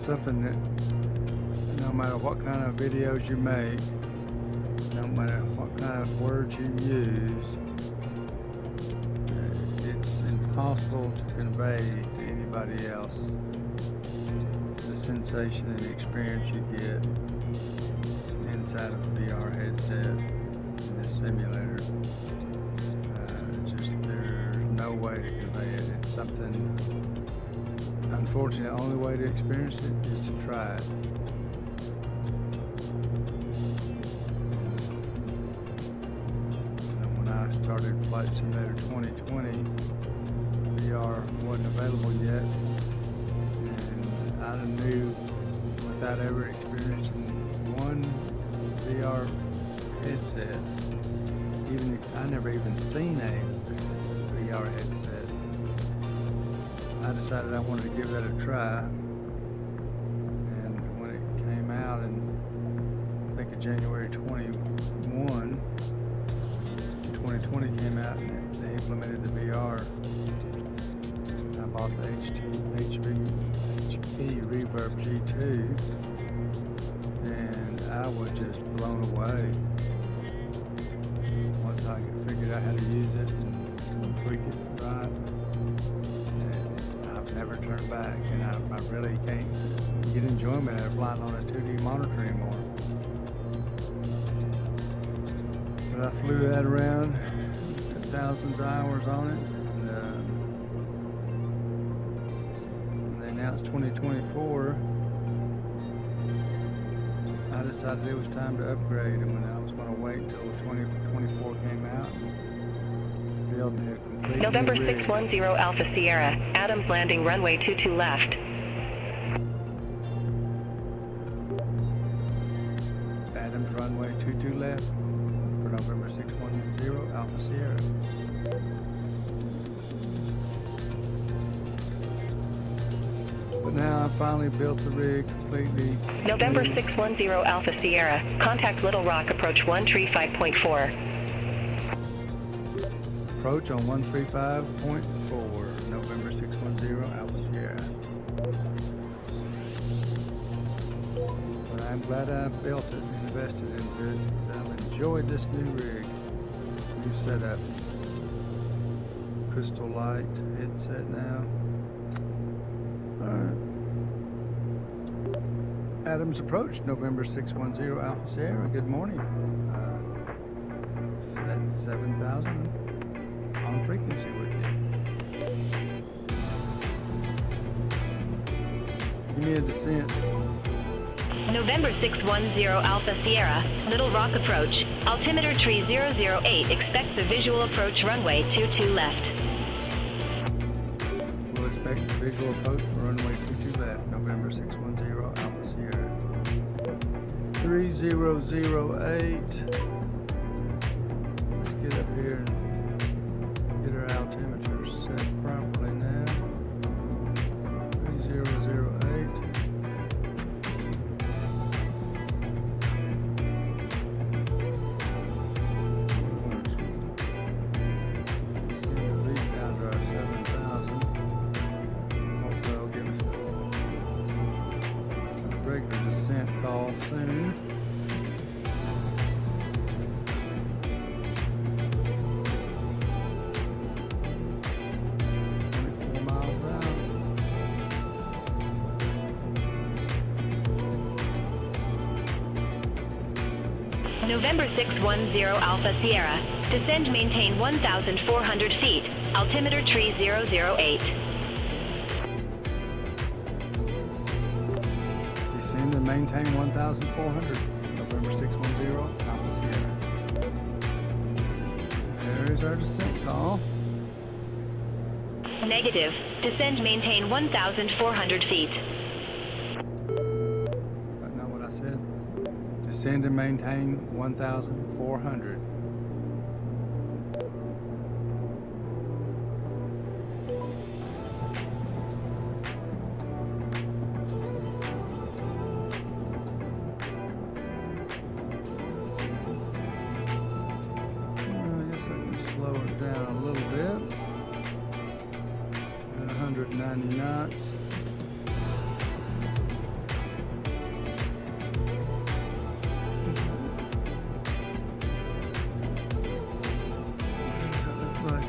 S1: Something that no matter what kind of videos you make, no matter what kind of words you use, it's impossible to convey to anybody else the sensation and the experience you get inside of a VR headset in this simulator. Just there's no way to convey it. It's something. Unfortunately, the only way to experience it is to try it. When I started Flight Simulator 2020, VR wasn't available yet, and I knew without ever experiencing one VR headset, even if I never even seen a VR headset, I decided I wanted to give that a try, and when it came out in, I think, January 2020 came out and they implemented the VR, I bought the HP Reverb G2, and I was just blown away once I figured out how to use it and tweak it right. Never turn back, and I really can't get enjoyment out of flying on a 2D monitor anymore. But I flew that around, thousands of hours on it, and when they announced 2024, I decided it was time to upgrade, and when I was going to wait until 2024 came out, build me a complete
S3: November
S1: new rig.
S3: 610 Alpha Sierra, Adams Landing runway 22 left.
S1: Adams runway 22 left for November 610 Alpha Sierra. But now I finally built the rig completely.
S3: November 610 Alpha Sierra, contact Little Rock approach 135.4.
S1: Approach on 135.4, November 610 Alpha Sierra. But I'm glad I built it and invested into it, because I've enjoyed this new rig, new setup. Crystal Light headset now. Alright. Adams approach, November 610 Alpha Sierra. Good morning. That's 7,000 on frequency with you. Give me a descent.
S3: November 610 Alpha Sierra, Little Rock approach. Altimeter tree 008, expect the visual approach runway 22 left.
S1: We'll expect the visual approach for runway 22 left, November 610 Alpha Sierra. 3008. Let's get up here and get our altimeter set properly now. 3008. Seem to be down to our 7,000. Hopefully I'll get us a regular descent call soon.
S3: November 610 Alpha Sierra, descend maintain 1,400 feet, altimeter tree 008.
S1: Descend and maintain 1,400, November 610 Alpha Sierra. There is our descent call.
S3: Negative, descend maintain 1,400 feet.
S1: That's not what I said. Descend and maintain 1,400. I guess I can slow it down a little bit. At 190 knots.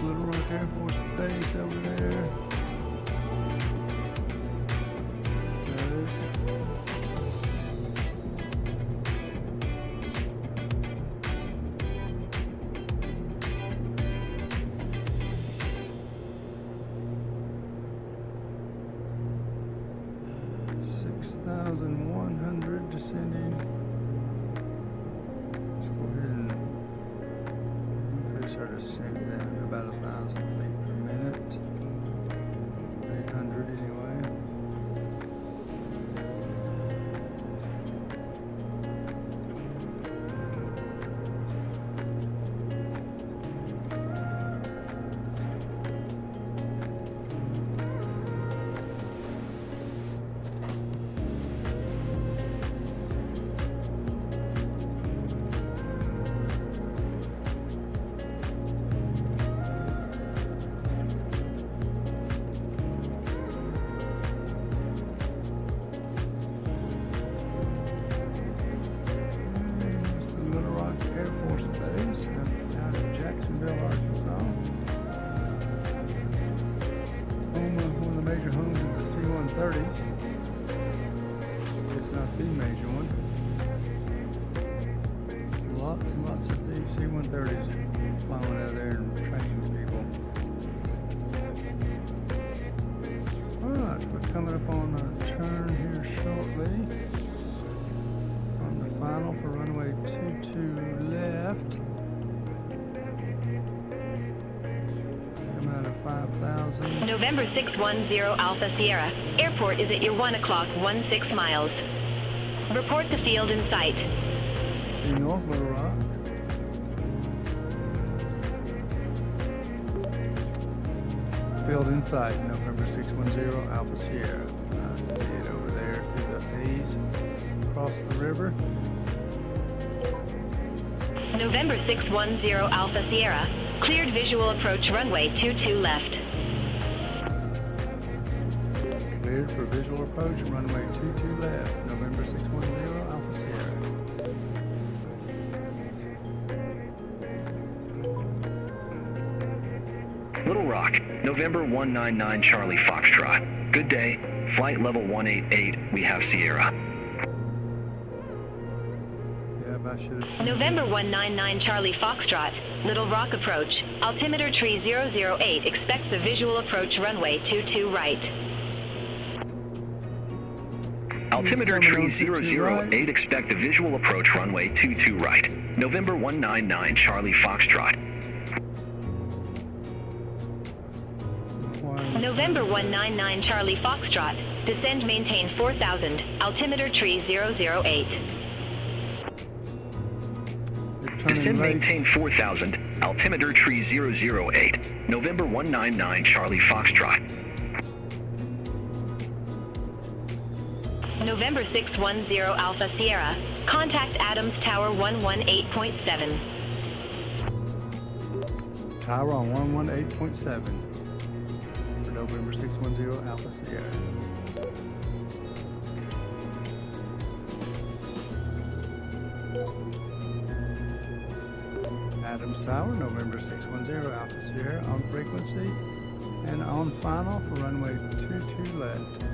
S1: Little Rock Air Force Base over there. Does. $6,100 descending. Let's go ahead and increase our descent down to about 1,000 feet per minute. 800 anyway. C-130s, if not the major one. Lots and lots of these C-130s flying out of there and training people. Alright, we're coming up on our turn here shortly. On the final for runway 22 left. Coming out of 5,000.
S3: November 610 Alpha Sierra, airport is at your 1 o'clock 16 miles. Report the field in sight.
S1: See North Little Rock. Field in sight, November 610 Alpha Sierra. I see it over there through the haze across the river.
S3: November 610 Alpha Sierra, cleared visual approach runway 22 left.
S1: Cleared for visual approach, runway 22 left, November 610 Alpha Sierra.
S2: Little Rock, November 199 Charlie Foxtrot. Good day. Flight level 188, we have Sierra.
S1: Yeah, I should have.
S3: November 199 Charlie Foxtrot, Little Rock approach. Altimeter tree 008, expect the visual approach runway 22 right.
S4: Altimeter
S1: coming
S4: tree
S1: on 22 right.
S4: 008, expect a visual approach runway 22 right. November 199 Charlie Foxtrot.
S3: November 199 Charlie Foxtrot. Descend maintain 4000. Altimeter tree 008.
S4: Descend maintain 4000. Altimeter tree 008. November 199 Charlie Foxtrot.
S3: November 610 Alpha Sierra. Contact Adams Tower 118.7.
S1: Tower on 118.7 for November 610 Alpha Sierra. Adams Tower, November 610 Alpha Sierra on frequency and on final for runway 22 left.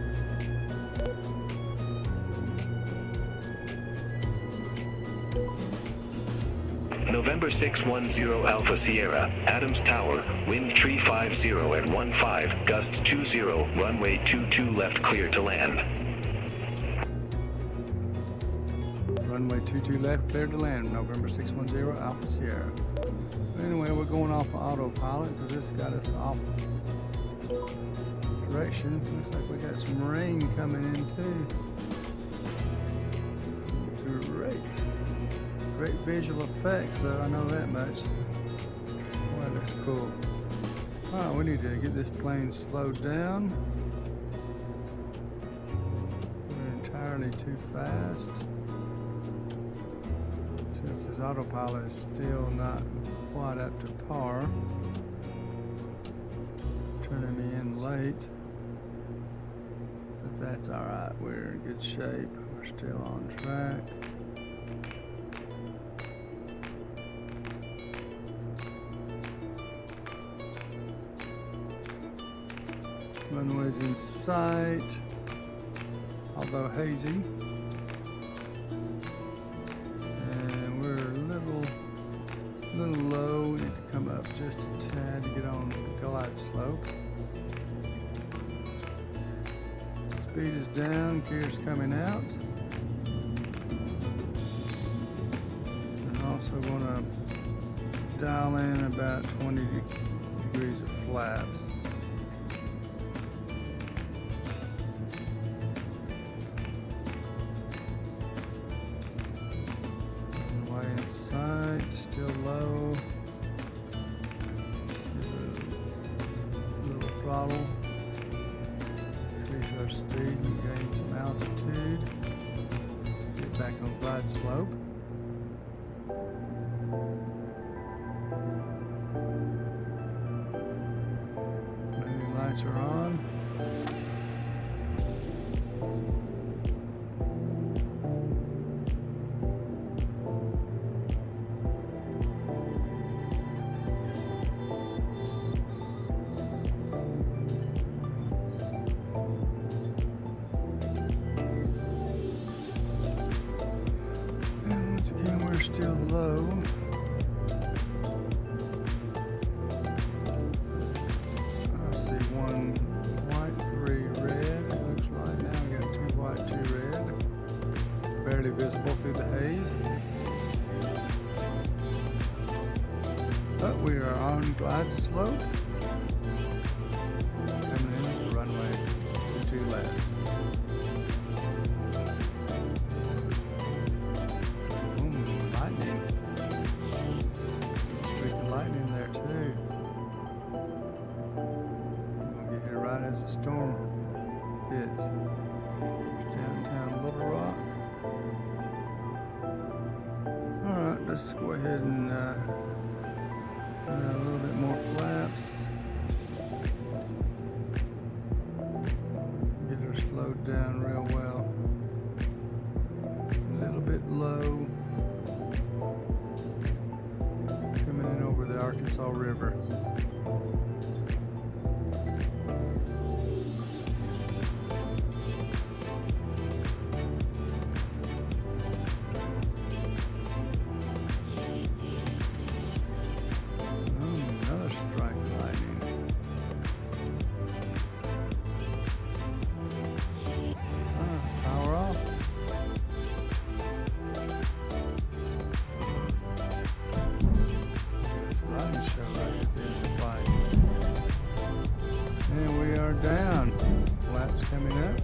S4: November 610 Alpha Sierra, Adams Tower, wind 350 at 15, gusts 20, runway 22 left clear to land.
S1: Runway 22 left, clear to land, November 610 Alpha Sierra. Anyway, we're going off autopilot because this got us off direction. Looks like we got some rain coming in too. Great visual effects though, I know that much. Boy, that looks cool. Alright, we need to get this plane slowed down. We're entirely too fast. Since this autopilot is still not quite up to par. Turning me in late. But that's alright, we're in good shape. We're still on track. Runway's in sight, although hazy. And we're a little low. We need to come up just a tad to get on the glide slope. Speed is down, gear's coming out. And also going to dial in about 20 degrees of flaps. Still low. Just a little throttle. Increase our speed and gain some altitude. Get back on glide slope. Moving lights are on. Still low. I see one white, 3 red. It looks like now we got 2 white, 2 red. Barely visible through the haze. But we are on glide slope. Coming in for runway 22 left. As the storm hits. Downtown Little Rock. Alright, let's go ahead and a little bit more flaps. Get her slowed down real well. A little bit low. Coming in over the Arkansas River. Power off. down. Flaps coming up.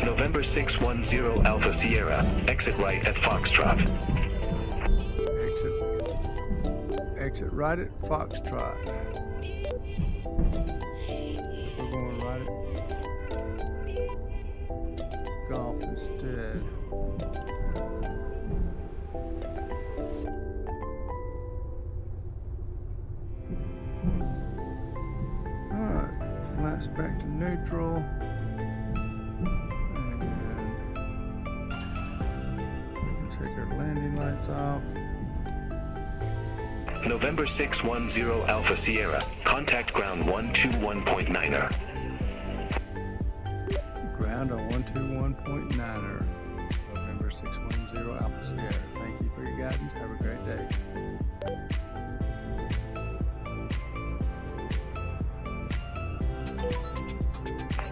S4: November 610 Alpha Sierra, exit right at Foxtrot.
S1: Exit right at Foxtrot. We're going right at Golf instead. Alright, flaps back to neutral. And we can take our landing lights off.
S4: November 610 Alpha Sierra, contact ground 121.9er.
S1: Ground on 121.9er. November 610 Alpha Sierra. Thank you for your guidance. Have a great day.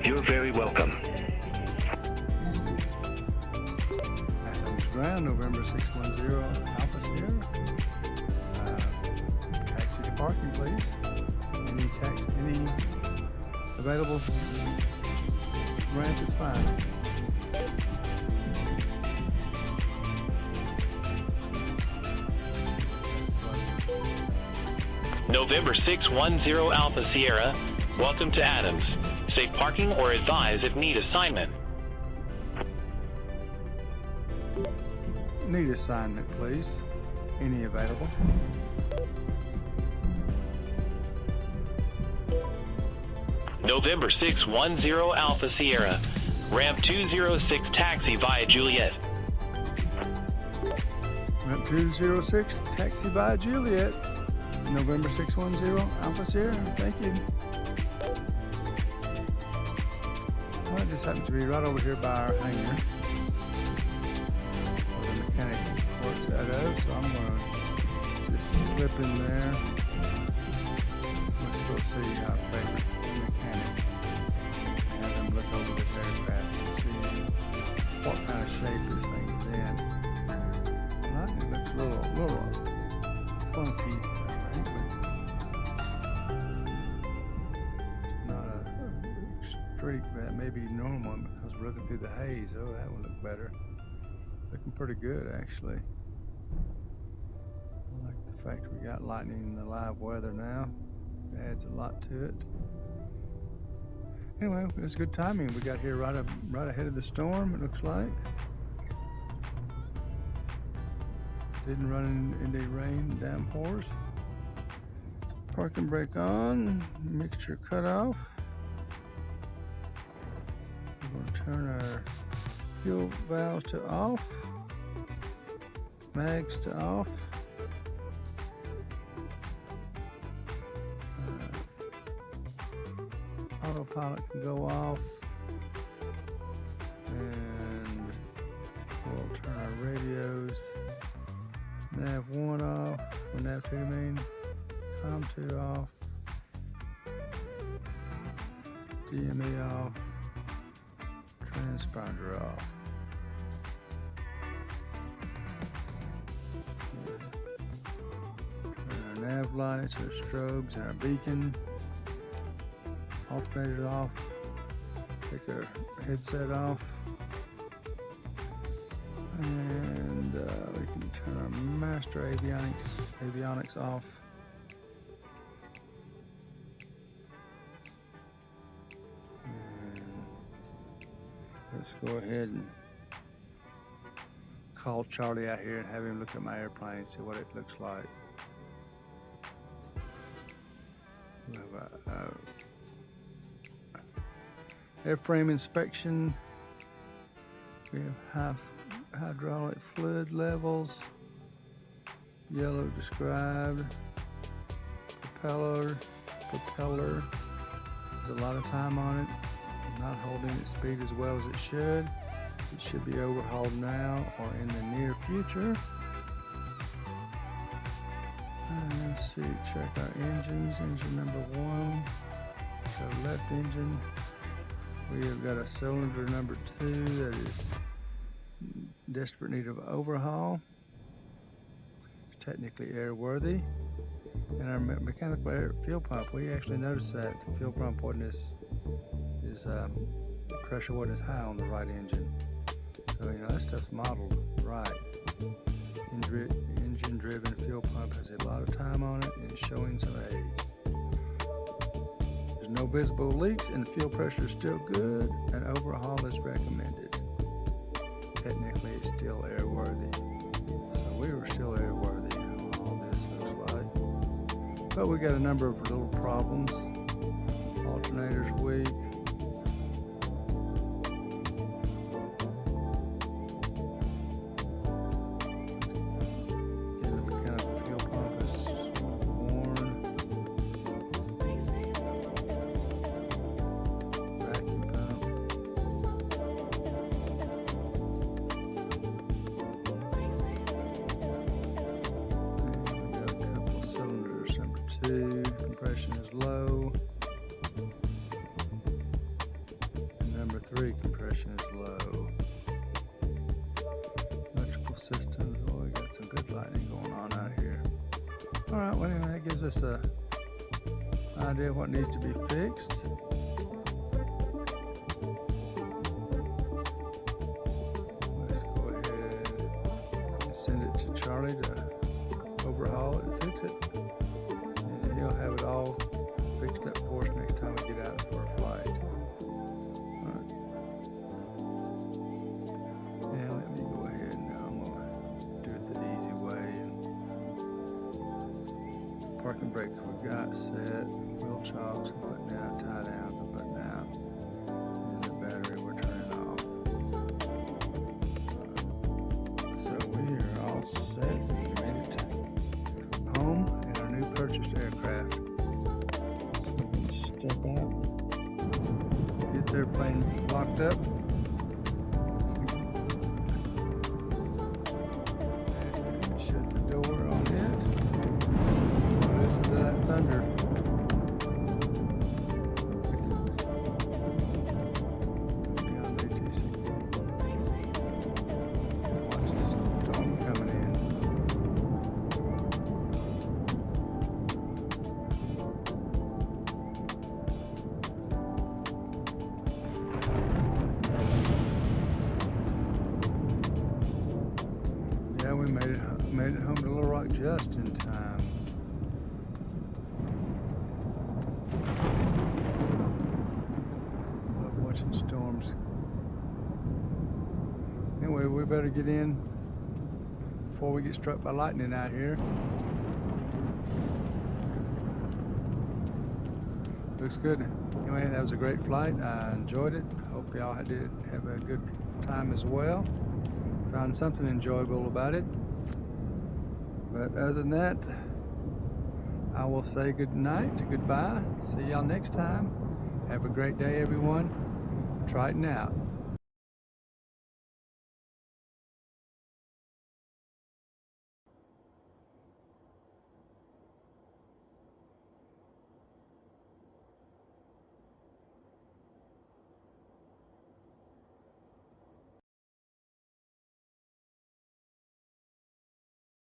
S4: You're very welcome.
S1: Adams Ground, November 610 Alpha Sierra. Taxi to parking, please. Any available ramp is fine.
S6: November 610 Alpha Sierra, welcome to Adams. Safe parking or advise if need assignment.
S1: Need assignment, please. Any available?
S6: November 610 Alpha Sierra, ramp 206 taxi via Juliet.
S1: Ramp 206, taxi by Juliet. November 610 Alpha Sierra. Thank you. Well, it just happens to be right over here by our hangar. Where the mechanic works out of, so I'm going to just slip in there. Let's go see our favorite mechanic. And then look over this aircraft and see what kind of shape this thing is in. Lightning looks a little funky, I think, but it's not a streak that may be normal because we're looking through the haze. Oh, that would look better. Looking pretty good, actually. I like the fact we got lightning in the live weather now. It adds a lot to it. Anyway, it was good timing. We got here right ahead of the storm, it looks like. Didn't run into rain downpours. Parking brake on, mixture cut off. We're going to turn our fuel valves to off, mags to off. Autopilot can go off, and we'll turn our radios. Nav 1 off, or Nav 2 I mean, COM 2 off, DME off, transponder off. And our nav lights, our strobes, and our beacon. Alternator off, take our headset off. And we can turn our master avionics off. And let's go ahead and call Charlie out here and have him look at my airplane and see what it looks like. We have a airframe inspection. We have hydraulic fluid levels, yellow described, propeller, there's a lot of time on it, not holding its speed as well as it should. It should be overhauled now or in the near future. Let's see, check our engines. Engine number 1, our left engine. We have got a cylinder number 2 that is desperate need of overhaul. It's technically airworthy. And our mechanical air fuel pump, we actually noticed that the fuel pump wasn't as is the pressure wasn't as high on the right engine. So, you know, that stuff's modeled right. Engine-driven fuel pump has a lot of time on it and is showing some age. There's no visible leaks and the fuel pressure is still good. An overhaul is recommended. Technically, it's still airworthy. So we were still airworthy on all this, looks like. But we got a number of little problems. Alternator's weak. Compression is low. And number 3, compression is low. Electrical systems, well, we got some good lighting going on out here. Alright, well anyway, that gives us an idea of what needs to be fixed. Let's go ahead and send it to Charlie to overhaul it and fix it. He'll have it all fixed up for us next time we get out for a flight. Alright. Now let me go ahead and I'm going to do it the easy way. Parking brake we got set. Wheel chocks I'm putting out. Tie downs I'm putting out. And the battery we're turning off. So we are all set. We made it home. New purchased aircraft. So we can step out, get the airplane locked up, and shut the door on it. Listen to that thunder. Beyond ATC. Watch the storm coming in. Yeah, we made it home to Little Rock just in time. Love watching storms. Anyway, we better get in before we get struck by lightning out here. Looks good. Anyway, that was a great flight. I enjoyed it. Hope y'all did have a good time as well. Found something enjoyable about it. But other than that, I will say good night, goodbye. See y'all next time. Have a great day, everyone. Triton out.